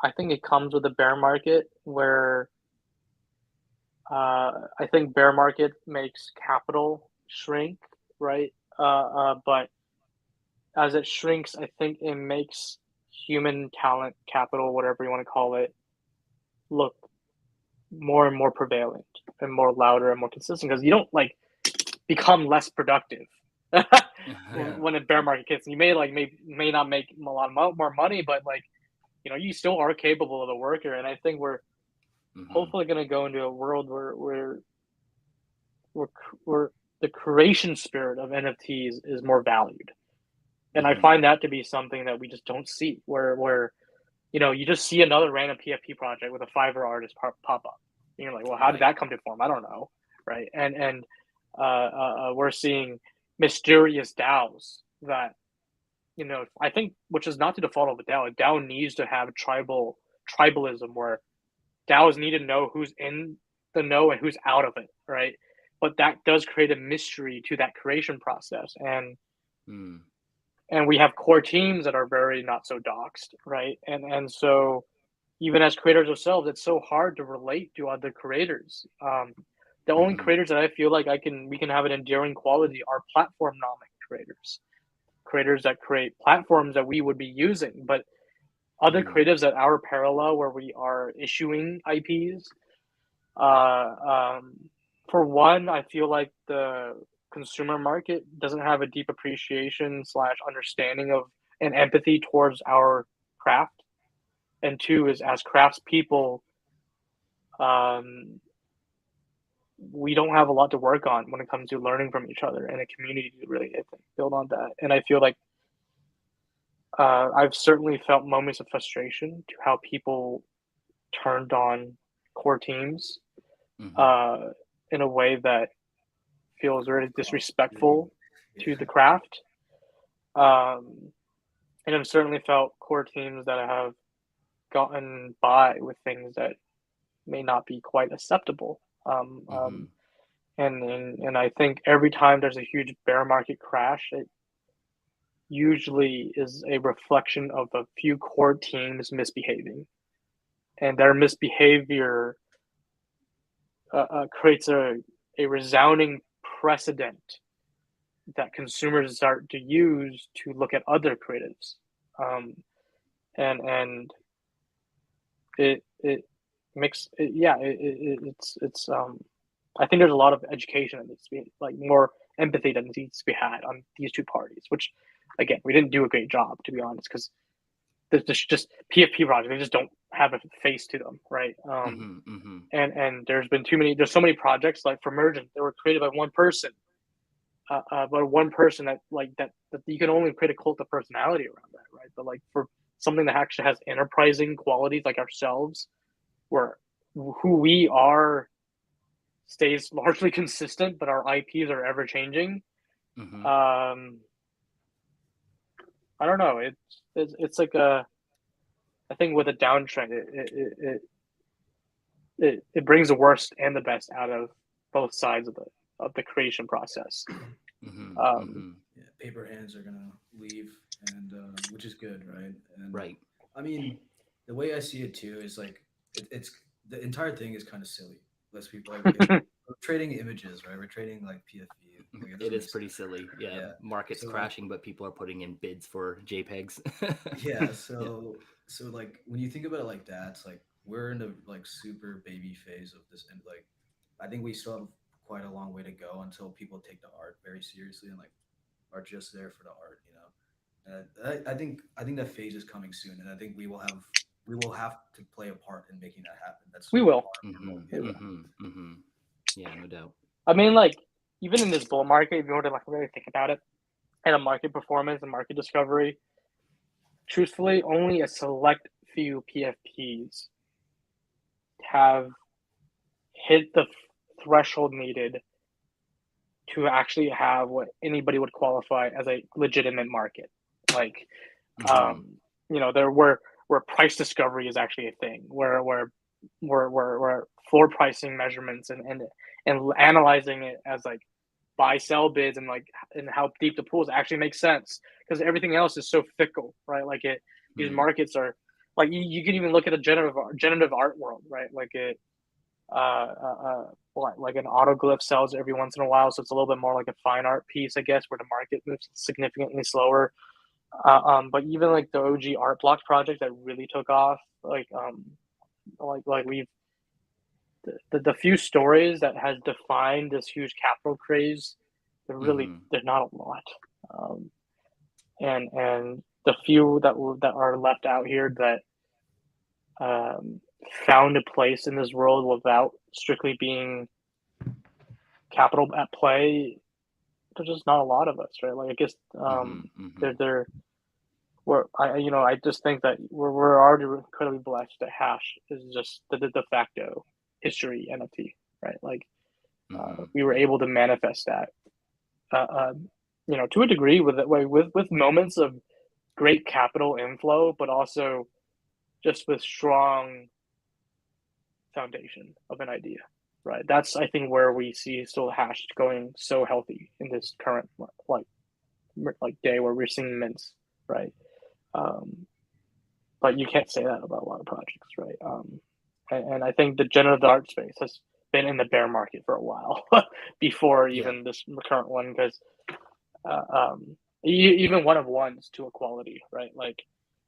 I think it comes with a bear market where I think bear market makes capital shrink, right? But as it shrinks, I think it makes human talent, capital, whatever you want to call it, look more and more prevalent and more louder and more consistent because you don't like become less productive Yeah. when a bear market hits. You may not make a lot more money, but like you still are capable of the worker. And I think we're Mm-hmm. hopefully going to go into a world where the creation spirit of NFTs is more valued. And I Mm-hmm. find that to be something that we just don't see. Where you just see another random PFP project with a Fiverr artist pop up. And you're like, well, how did Right. that come to form? I don't know, right? And we're seeing mysterious DAOs that I think, which is not to the fault of a DAO. A DAO needs to have tribalism where DAOs need to know who's in the know and who's out of it, right? But that does create a mystery to that creation process, Mm. and we have core teams that are very not so doxed, right? And so even as creators ourselves, it's so hard to relate to other creators. The only Mm-hmm. creators that I feel like we can have an enduring quality are platform nomic creators that create platforms that we would be using, but other Mm. creatives that our parallel where we are issuing IPs. For one, I feel like the consumer market doesn't have a deep appreciation slash understanding of and empathy towards our craft. And two is as craftspeople, um, we don't have a lot to work on when it comes to learning from each other and a community to really, I think, build on that. And I feel like I've certainly felt moments of frustration to how people turned on core teams Mm-hmm. uh, in a way that feels very Frustrating. disrespectful to Yeah. the craft. Um, and I've certainly felt core teams that have gotten by with things that may not be quite acceptable. Mm-hmm. And I think every time there's a huge bear market crash, it usually is a reflection of a few core teams misbehaving, and their misbehavior creates a resounding precedent that consumers start to use to look at other creatives, um, and it makes it, yeah it's I think there's a lot of education that needs to be like more empathy that needs to be had on these two parties, which again we didn't do a great job to be honest because there's just PFP projects they just don't have a face to them, right? Mm-hmm. Mm-hmm. And there's so many projects like for Mergent they were created by one person, but one person that you can only create a cult of personality around that, right? But like for something that actually has enterprising qualities like ourselves, where who we are stays largely consistent, but our IPs are ever changing. Mm-hmm. Um, I don't know. It's like I think with a downtrend, it brings the worst and the best out of both sides of the creation process. Mm-hmm. Um, Mm-hmm. Yeah, paper hands are gonna leave, and which is good, right? And Right. I mean, the way I see it too is like it's the entire thing is kind of silly. Let's be like we're trading images, right? We're trading like PFP. Like it It doesn't is make pretty sense. silly. Yeah. Yeah. Market's So crashing, but people are putting in bids for JPEGs. yeah. Yeah. So like when you think about it like that, it's like we're in the like super baby phase of this, and like I think we still have quite a long way to go until people take the art very seriously and like are just there for the art, you know. And I think that phase is coming soon, and I think we will have to play a part in making that happen. That's we like will. our Mm-hmm. role. We Yeah. will. Mm-hmm. Mm-hmm. Yeah, no doubt. I mean, like even in this bull market, if you were to like really think about it, and a market performance and market discovery, truthfully, only a select few PFPs have hit the threshold needed to actually have what anybody would qualify as a legitimate market. Like, Mm-hmm. there where price discovery is actually a thing, where floor pricing measurements and analyzing it as like buy sell bids and how deep the pools actually make sense, because everything else is so fickle, right? Like these Mm-hmm. markets are like you can even look at the generative art world, right? Like like an autoglyph sells every once in a while, so it's a little bit more like a fine art piece, I guess, where the market moves significantly slower. But even like the OG art block project that really took off, like we've the few stories that has defined this huge capital craze, Mm-hmm. there's not a lot, um, and the few that are left out here that um, found a place in this world without strictly being capital at play, there's just not a lot of us, right? Like I guess Mm-hmm. Mm-hmm. they're I just think that we're already incredibly blessed that Hash is just the de facto history NFT, right? Like Mm-hmm. we were Yeah. able to manifest that, uh, to a degree with moments of great capital inflow, but also just with strong foundation of an idea, right? That's I think where we see still Hash going so healthy in this current like day where we're seeing mints, right? Um, but you can't say that about a lot of projects, right? And I think the generative art space has been in the bear market for a while before Yeah. even this current one, because even one of ones to a quality, right? Like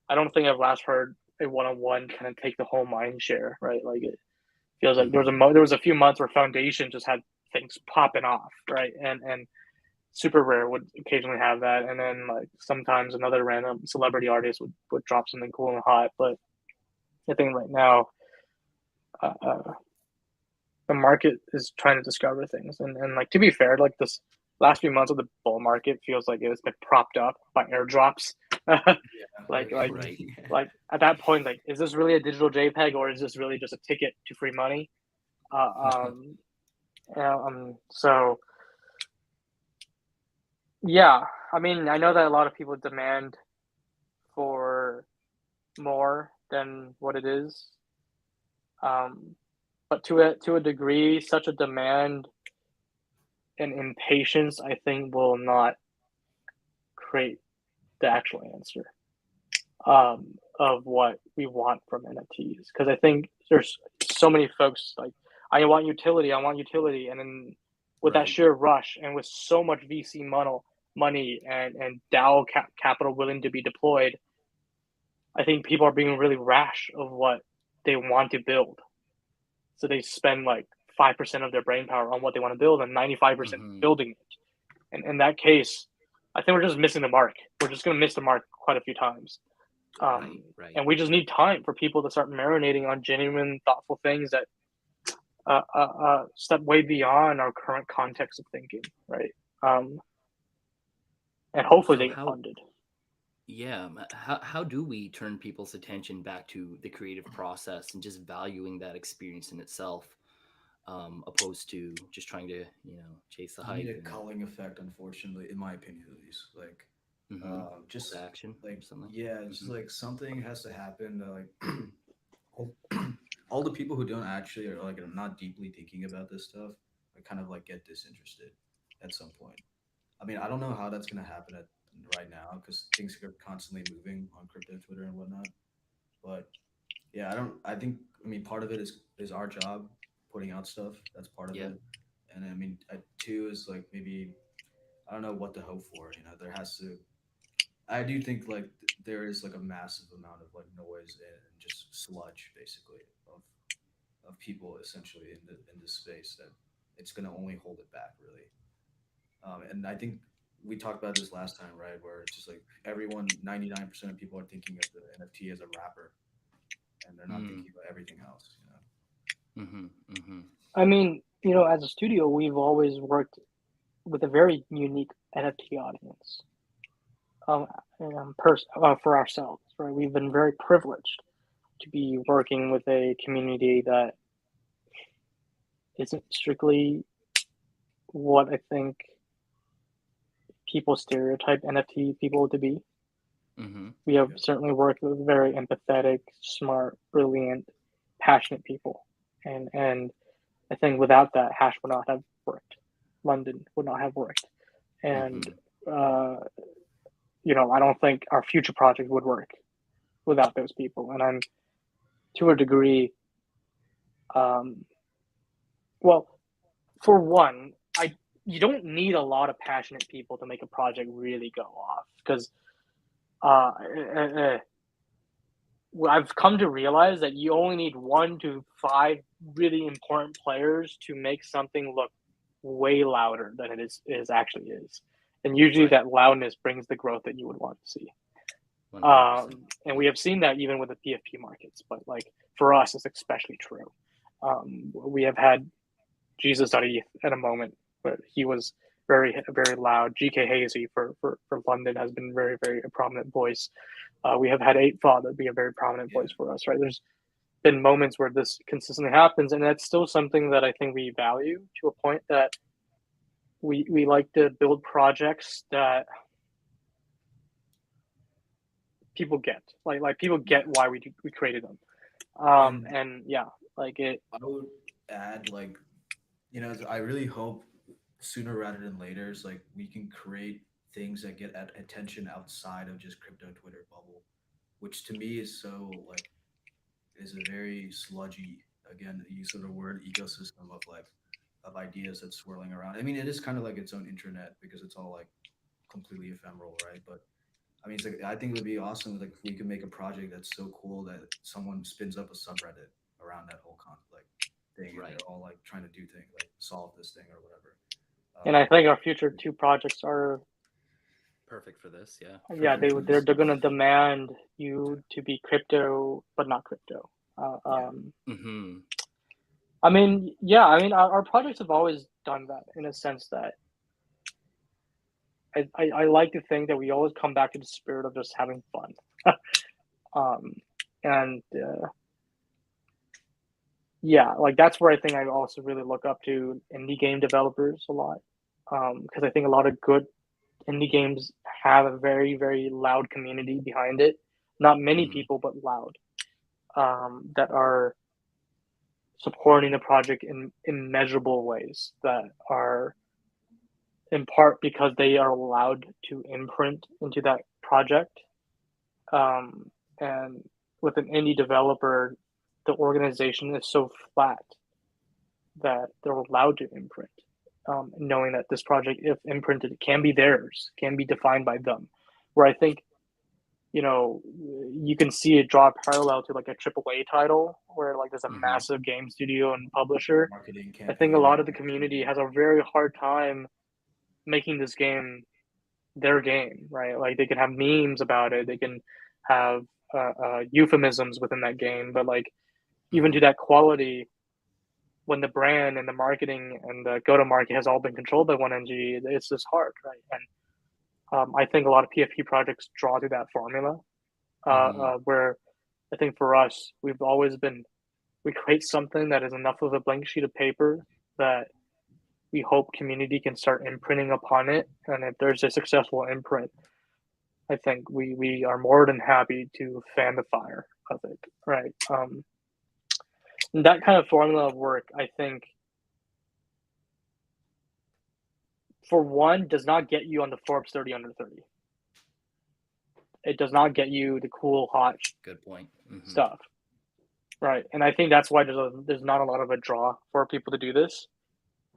I don't think I've last heard a one on one kind of take the whole mind share, right? Like it feels like Mm-hmm. there was a few months where Foundation just had things popping off, right? And Super Rare would occasionally have that, and then like sometimes another random celebrity artist would drop something cool and hot. But I think right now, uh, uh, the market is trying to discover things, and like to be fair, like this last few months of the bull market feels like it's been propped up by airdrops. Yeah, I like like Right. agree. like at that point, like is this really a digital JPEG or is this really just a ticket to free money? Uh, um, so yeah, I mean, I know that a lot of people demand for more than what it is. Um, but to a degree, such a demand and impatience, I think, will not create the actual answer of what we want from NFTs. Because I think there's so many folks like, I want utility, and then with that Right. sheer rush and with so much VC money and DAO capital willing to be deployed, I think people are being really rash of what they want to build. So they spend like 5% of their brain power on what they want to build and 95% Mm-hmm. building it. And in that case, I think we're just missing the mark. We're just going to miss the mark quite a few times. Right. Right. And we just need time for people to start marinating on genuine, thoughtful things that step way beyond our current context of thinking, right? Um, and hopefully So they get how funded. yeah, how do we turn people's attention back to the creative process and just valuing that experience in itself, opposed to just trying to, chase the You need hype a and culling effect, unfortunately, in my opinion at least. Like, mm-hmm. Call to just action like or something? yeah, it's just Mm-hmm. like something has to happen to like all, all the people who don't actually are like are not deeply thinking about this stuff, are kind of like get disinterested at some point. I mean, I don't know how that's gonna happen at right now because things are constantly moving on crypto Twitter and whatnot. But yeah, I don't. I think I mean part of it is our job putting out stuff. That's part of Yeah. it, and I mean two is like maybe I don't know what to hope for. You know, there has to. I do think like there is like a massive amount of like noise and just sludge basically of people essentially in this space that it's gonna only hold it back really. And I think we talked about this last time, right? Where it's just like everyone, 99% of people are thinking of the NFT as a wrapper, and they're not Mm. thinking about everything else. You know. Mm-hmm. Mm-hmm. I mean, as a studio, we've always worked with a very unique NFT audience. Um, for ourselves, right? We've been very privileged to be working with a community that isn't strictly what I think people stereotype NFT people to be. Mm-hmm. We have Yeah. certainly worked with very empathetic, smart, brilliant, passionate people, and I think without that, Hash would not have worked. London would not have worked, and Mm-hmm. I don't think our future project would work without those people. And I'm, to a degree, um, well, for one, you don't need a lot of passionate people to make a project really go off because I've come to realize that you only need 1 to 5 really important players to make something look way louder than it actually is, and usually Right. that loudness brings the growth that you would want to see. 100%. And we have seen that even with the PFP markets, but like for us, it's especially true. We have had Jesus at a moment, but he was very loud. GK Hazy for London has been very a prominent voice. We have had 8 Father be a very prominent Yeah. voice for us, right? There's been moments where this consistently happens, and that's still something that I think we value to a point that we like to build projects that people get, like people get Yeah. why we created them. And And yeah, like it. I would add, like, I really hope sooner rather than later, is like we can create things that get attention outside of just crypto Twitter bubble, which to me is so like is a very sludgy, again, the use of the word ecosystem of like of ideas that's swirling around. I mean, it is kind of like its own internet because it's all like completely ephemeral, right? But I mean, it's like I think it would be awesome like if we could make a project that's so cool that someone spins up a subreddit around that whole like thing, and Right. they're all like trying to do things like solve this thing or whatever. And I think our future 2 projects are, Perfect for this. Yeah. yeah, Perfect for they're this. gonna demand Yeah. you to be crypto but not crypto. Uh, Yeah. um, Mm-hmm. I mean, yeah, I mean our projects have always done that in a sense that I like to think that we always come back to the spirit of just having fun. um, and yeah, like that's where I think I also really look up to indie game developers a lot, because I think a lot of good indie games have a very loud community behind it. Not many Mm-hmm. people, but loud, that are supporting the project in immeasurable ways that are in part because they are allowed to imprint into that project. And with an indie developer, the organization is so flat that they're allowed to imprint, knowing that this project, if imprinted, can be theirs, can be defined by them. Where I think, you can see it draw a parallel to like a AAA title where like there's a Mm-hmm. massive game studio and publisher. Marketing I think a campaign lot and of the everything. community Yeah. has a very hard time making this game their game, right? Like they can have memes about it, they can have euphemisms within that game, but like even Mm-hmm. to that quality, when the brand and the marketing and the go to market has all been controlled by one NG, it's just hard, right? And I think a lot of PFP projects draw to that formula, Mm-hmm. where I think for us, we create something that is enough of a blank sheet of paper that we hope community can start imprinting upon it. And if there's a successful imprint, I think we are more than happy to fan the fire of it, right? And that kind of formula of work, I think, for one, does not get you on the Forbes 30 under 30. It does not get you the cool, hot Good point. Mm-hmm. stuff, right? And I think that's why there's not a lot of a draw for people to do this.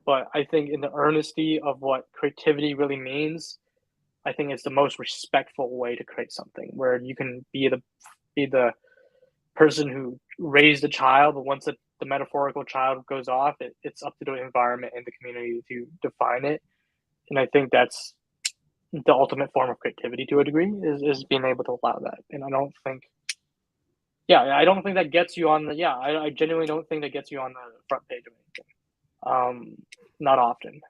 But I think in the earnesty of what creativity really means, I think it's the most respectful way to create something where you can be the person who raised the child, but once the metaphorical child goes off, it's up to the environment and the community to define it. And I think that's the ultimate form of creativity to a degree is being able to allow that. And I don't think that gets you on I genuinely don't think that gets you on the front page of anything. Not often.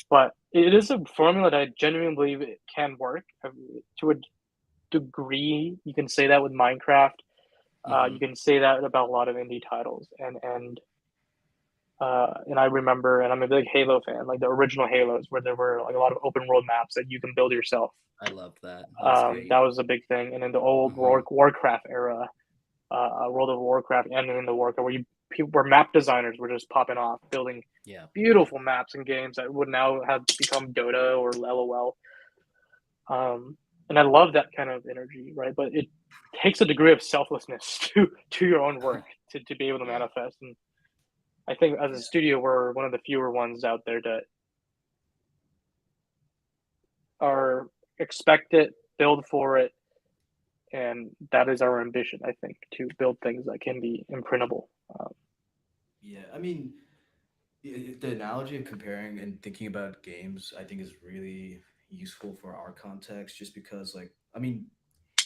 But it is a formula that I genuinely believe it can work to a degree. You can say that with Minecraft. Mm-hmm. You can say that about a lot of indie titles, and And I remember, and I'm a big Halo fan, like the original Halos, where there were like a lot of open world maps that you can build yourself. I love that. That's great. That was a big thing. And in the old Hmm. Warcraft era, World of Warcraft, and in the Warcraft, where where map designers were just popping off, building Yeah. beautiful maps and games that would now have become Dota or LOL. And I love that kind of energy, right? But it takes a degree of selflessness to your own work to be able to Yeah. manifest. And I think as Yeah. a studio, we're one of the fewer ones out there that are expect it, build for it, and that is our ambition. I think to build things that can be imprintable. Yeah, I mean, the analogy of comparing and thinking about games, I think, is really useful for our context, just because, like, I mean,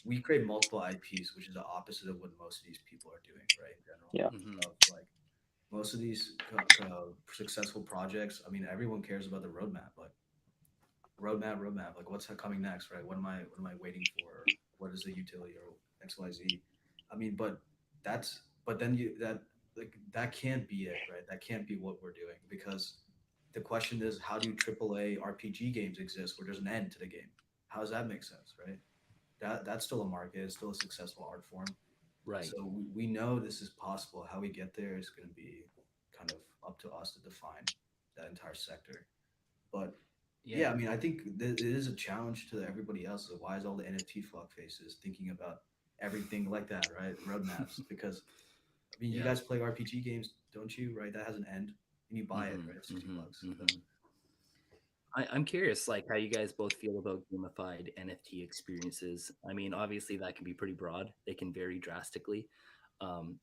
we create multiple IPs, which is the opposite of what most of these people are doing, right? In general, Yeah, Hmm. of like most of these successful projects. I mean, everyone cares about the roadmap, like roadmap, like what's coming next, right? What am I waiting for? What is the utility or XYZ? I mean, but then you that like that can't be it, right? That can't be what we're doing, because the question is, how do AAA RPG games exist where there's an end to the game? How does that make sense, right? That's still a market, it's still a successful art form. Right. So we know this is possible. How we get there is going to be kind of up to us to define that entire sector. But Yeah. yeah, I mean, I think it is a challenge to everybody else. So why is all the NFT fuck faces thinking about everything like that, right? Roadmaps, because I mean, you Yeah. guys play RPG games, don't you? Right? That has an end, and you buy it, Hmm. right? 60 Hmm. bucks. So Hmm. I'm curious, like, how you guys both feel about gamified NFT experiences. I mean, obviously, that can be pretty broad. They can vary drastically.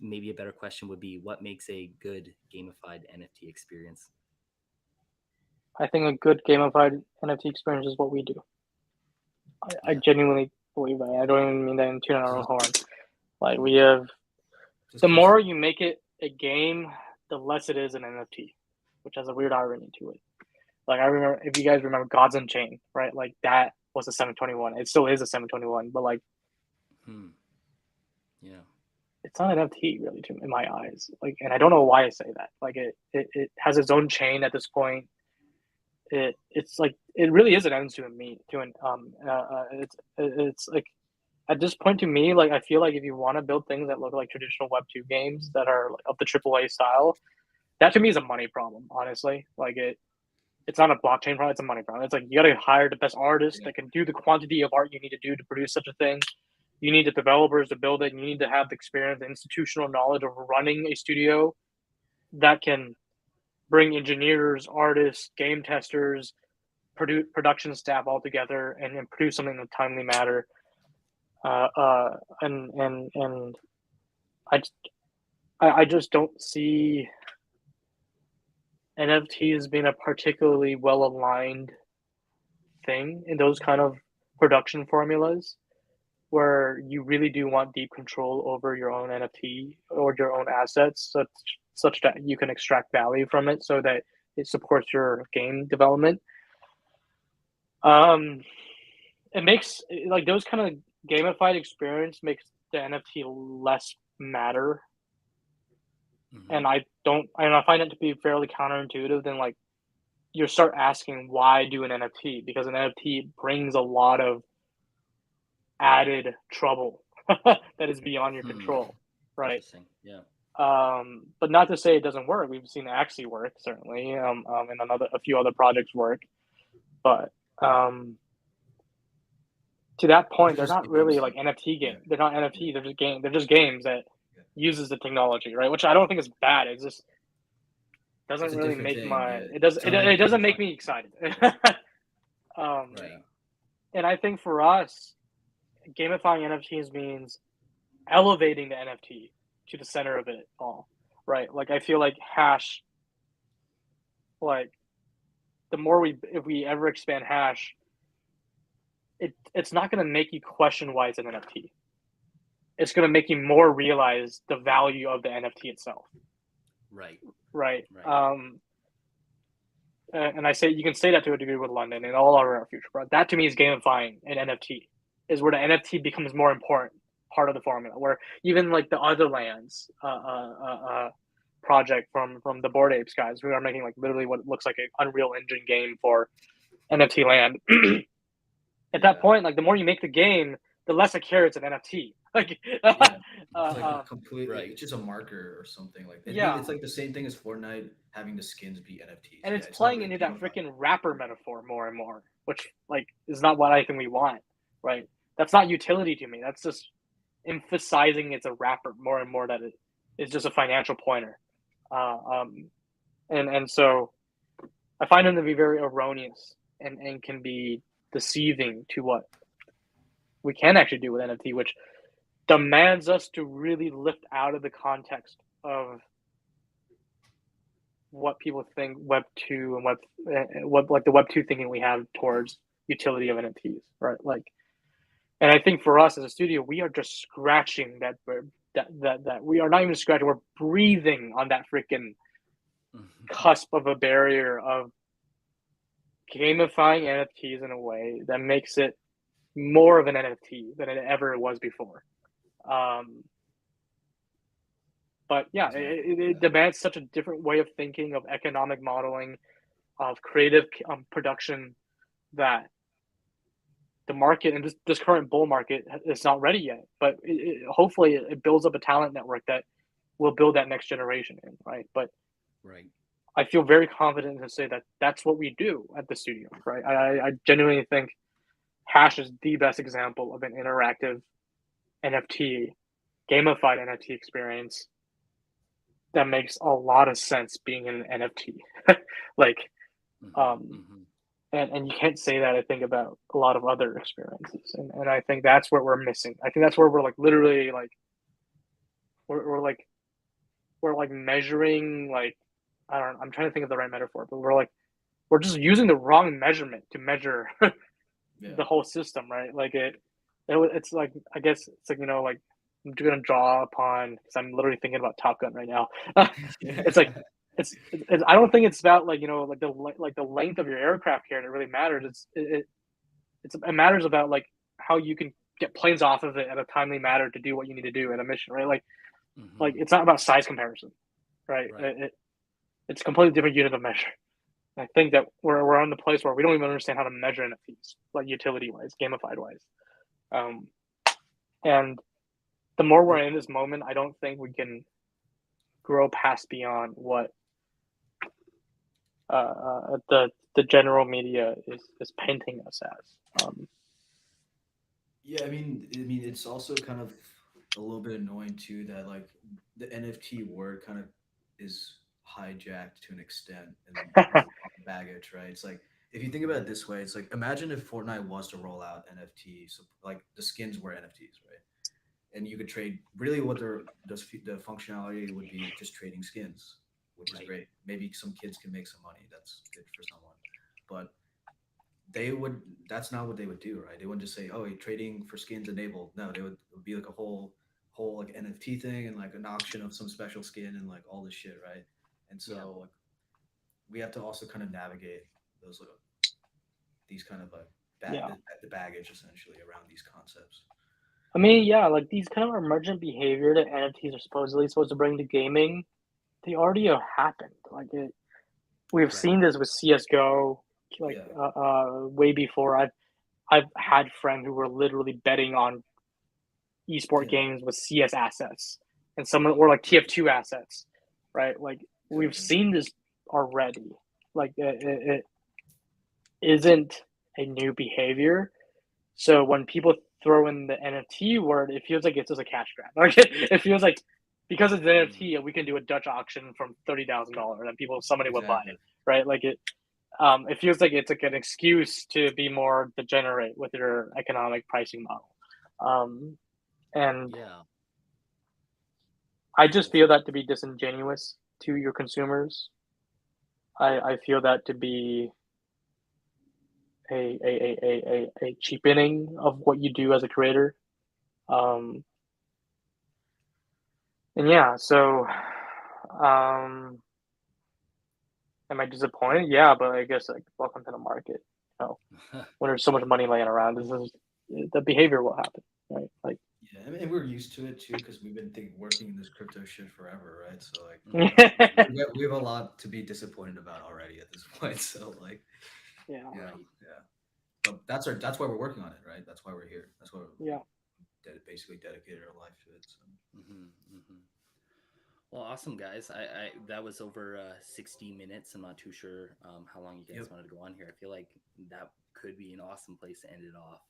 Maybe a better question would be, what makes a good gamified NFT experience? I think a good gamified NFT experience is what we do. I Yeah. genuinely believe that. I don't even mean that in tune our own just horn. Like mm, we have, just the close. more you make it a game, the less it is an NFT, which has a weird irony to it. Like I remember, if you guys remember Gods Unchained, right? Like that was a 721. It still is a 721, but like Hmm. Yeah. it's not an NFT really, in my eyes. Like, and I don't know why I say that. Like it has its own chain at this point. It's like it really is an end to me to an it's like at this point to me, like I feel like if you want to build things that look like traditional Web 2 games that are like, of the AAA style, that to me is a money problem, honestly. Like it's not a blockchain problem, it's a money problem. It's like you got to hire the best artist Yeah, that can do the quantity of art you need to do to produce such a thing. You need the developers to build it. You need to have the experience, the institutional knowledge of running a studio that can bring engineers, artists, game testers, production staff all together and produce something in a timely manner. Uh, uh, and I, I just don't see NFTs being a particularly well aligned thing in those kind of production formulas where you really do want deep control over your own NFT or your own assets, such that you can extract value from it, so that it supports your game development. Um, it makes like those kind of gamified experience makes the NFT less matter, Hmm. and I find it to be fairly counterintuitive. Then like you start asking why do an NFT, because an NFT brings a lot of added trouble that is beyond your Hmm. control, right? Interesting. Yeah. But not to say it doesn't work. We've seen Axie work certainly, and a few other projects work. But to that point, they're they're just not really games. like NFT Yeah, games. They're not yeah, NFT. They're just game. They're just games that yeah. uses the technology, right? Which I don't think is bad. It just doesn't It's a really different make thing. my Yeah, it does it's it, not like it doesn't make gamifying. me excited. Yeah, um, Right. yeah, and I think for us, gamifying NFTs means elevating the NFT to the center of it all, right? Like I feel like hash, like the more if we ever expand hash, it's not going to make you question why it's an NFT. It's going to make you more realize the value of the NFT itself, Right. right? Right. And I say you can say that to a degree with London and all our future, but that to me is gamifying an NFT, is where the NFT becomes more important part of the formula. Where even like the other lands project from the Bored Apes guys who are making like literally what looks like an Unreal Engine game for NFT land. At that point, like the more you make the game, the less I care it's an NFT. Like, Yeah, it's like a complete, like, Right. it's just a marker or something. Like yeah, it's like the same thing as Fortnite having the skins be NFTs. and Yeah, it's it's not playing really into that gamified. freaking rapper metaphor more and more, which like is not what I think we want, right? That's not utility to me. That's just emphasizing it's a rapper more and more that it is just a financial pointer. And so I find them to be very erroneous and can be deceiving to what we can actually do with NFT, which demands us to really lift out of the context of what people think Web 2 and what like the Web 2 thinking we have towards utility of NFTs, right? Like, and I think for us as a studio, we are just scratching that we are not even scratching, we're breathing on that freaking cusp of a barrier of gamifying NFTs in a way that makes it more of an NFT than it ever was before. But yeah, Exactly. it demands such a different way of thinking, of economic modeling, of creative production, that the market and this current bull market is not ready yet. But hopefully it builds up a talent network that will build that next generation in, right? But Right. I feel very confident to say that that's what we do at the studio, right? I genuinely think Hash is the best example of an interactive NFT, gamified NFT experience that makes a lot of sense being an NFT. Like, and you can't say that, I think, about a lot of other experiences. And I think that's what we're missing. I think that's where we're like literally like we're like measuring like I don't know, I'm trying to think of the right metaphor, but we're just using the wrong measurement to measure Yeah. the whole system, right? Like it's like I guess it's like like I'm gonna draw upon because I'm literally thinking about Top Gun right now. It's like it's I don't think it's about like like the length of your aircraft carrier that really matters. It matters about like how you can get planes off of it at a timely manner to do what you need to do in a mission, right? Like it's not about size comparison, right? It's a completely different unit of measure. I think that we're on the place where we don't even understand how to measure NFTs, like utility wise, gamified wise. And the more we're in this moment, I don't think we can grow past beyond what the general media is painting us as. Yeah, I mean, it's also kind of a little bit annoying too that like the NFT word kind of is hijacked to an extent and with a lot of baggage, right? It's like if you think about it this way, it's like imagine if Fortnite was to roll out NFTs, so like the skins were NFTs, right? And you could trade really what the functionality would be just trading skins, which is Right. great. Maybe some kids can make some money. That's good for someone, but they would that's not what they would do, right? They wouldn't just say, oh, trading for skins enabled. No, they would it would be like a whole like NFT thing and like an auction of some special skin and like all this shit, right? And Yeah. so like we have to also kind of navigate those these kind of like Yeah. the baggage essentially around these concepts. I mean, yeah, like these kind of emergent behavior that NFTs are supposed to bring to gaming, they already have happened. We've Right. seen this with CS:GO, like Yeah, way before. I've had friends who were literally betting on esport yeah, games with CS assets and some or like TF2 assets, right? Like we've exactly. seen this already. Like it isn't a new behavior. So when people throw in the NFT word, it feels like it's just a cash grab. Like it feels like because it's an NFT, we can do a Dutch auction from $30,000 and somebody would buy Exactly. it, right? Like it feels like it's like an excuse to be more degenerate with your economic pricing model. And Yeah. I just feel that to be disingenuous to your consumers. I feel that to be a cheapening of what you do as a creator. Um, and yeah, so am I disappointed? Yeah, but I guess like welcome to the market. When there's so much money laying around, this is the behavior will happen, right? Like Yeah, and we're used to it too because we've been working in this crypto shit forever, right? So like, Mm-hmm. we have a lot to be disappointed about already at this point. So like, Yeah, yeah, Right. yeah. But that's why we're working on it, right? That's why we're here. That's why we yeah, basically dedicated our life to it. So Mm-hmm. Mm-hmm. Well, awesome, guys. I that was over 60 minutes. I'm not too sure how long you guys yep, wanted to go on here. I feel like that could be an awesome place to end it off.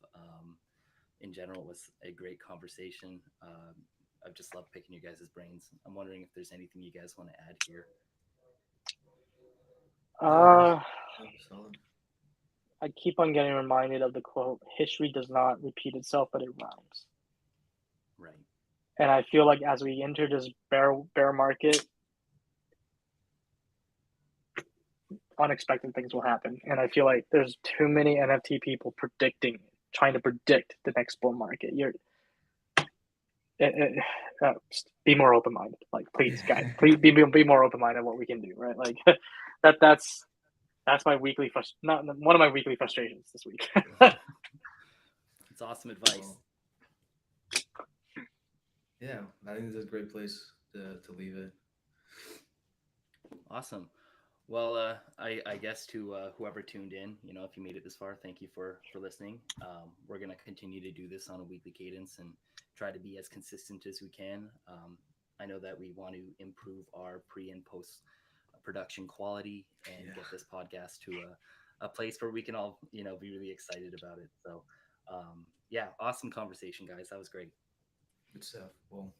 In general, it was a great conversation. I've just loved picking you guys' brains. I'm wondering if there's anything you guys want to add here. no, that was uh solid. I keep on getting reminded of the quote, history does not repeat itself, but it rhymes. Right. And I feel like as we enter this bear market, unexpected things will happen. And I feel like there's too many NFT people trying to predict the next bull market. Be more open minded. Like, please, guys, please be more open minded. What we can do, right? Like, that's my weekly not one of my weekly frustrations this week. It's awesome advice. Well, yeah, I think this is a great place to leave it. Awesome. Well, I guess to whoever tuned in, if you made it this far, thank you for listening. We're gonna continue to do this on a weekly cadence and try to be as consistent as we can. I know that we want to improve our pre and post production quality and Yeah, get this podcast to a place where we can all be really excited about it. So, yeah, awesome conversation, guys. That was great. good stuff. Well,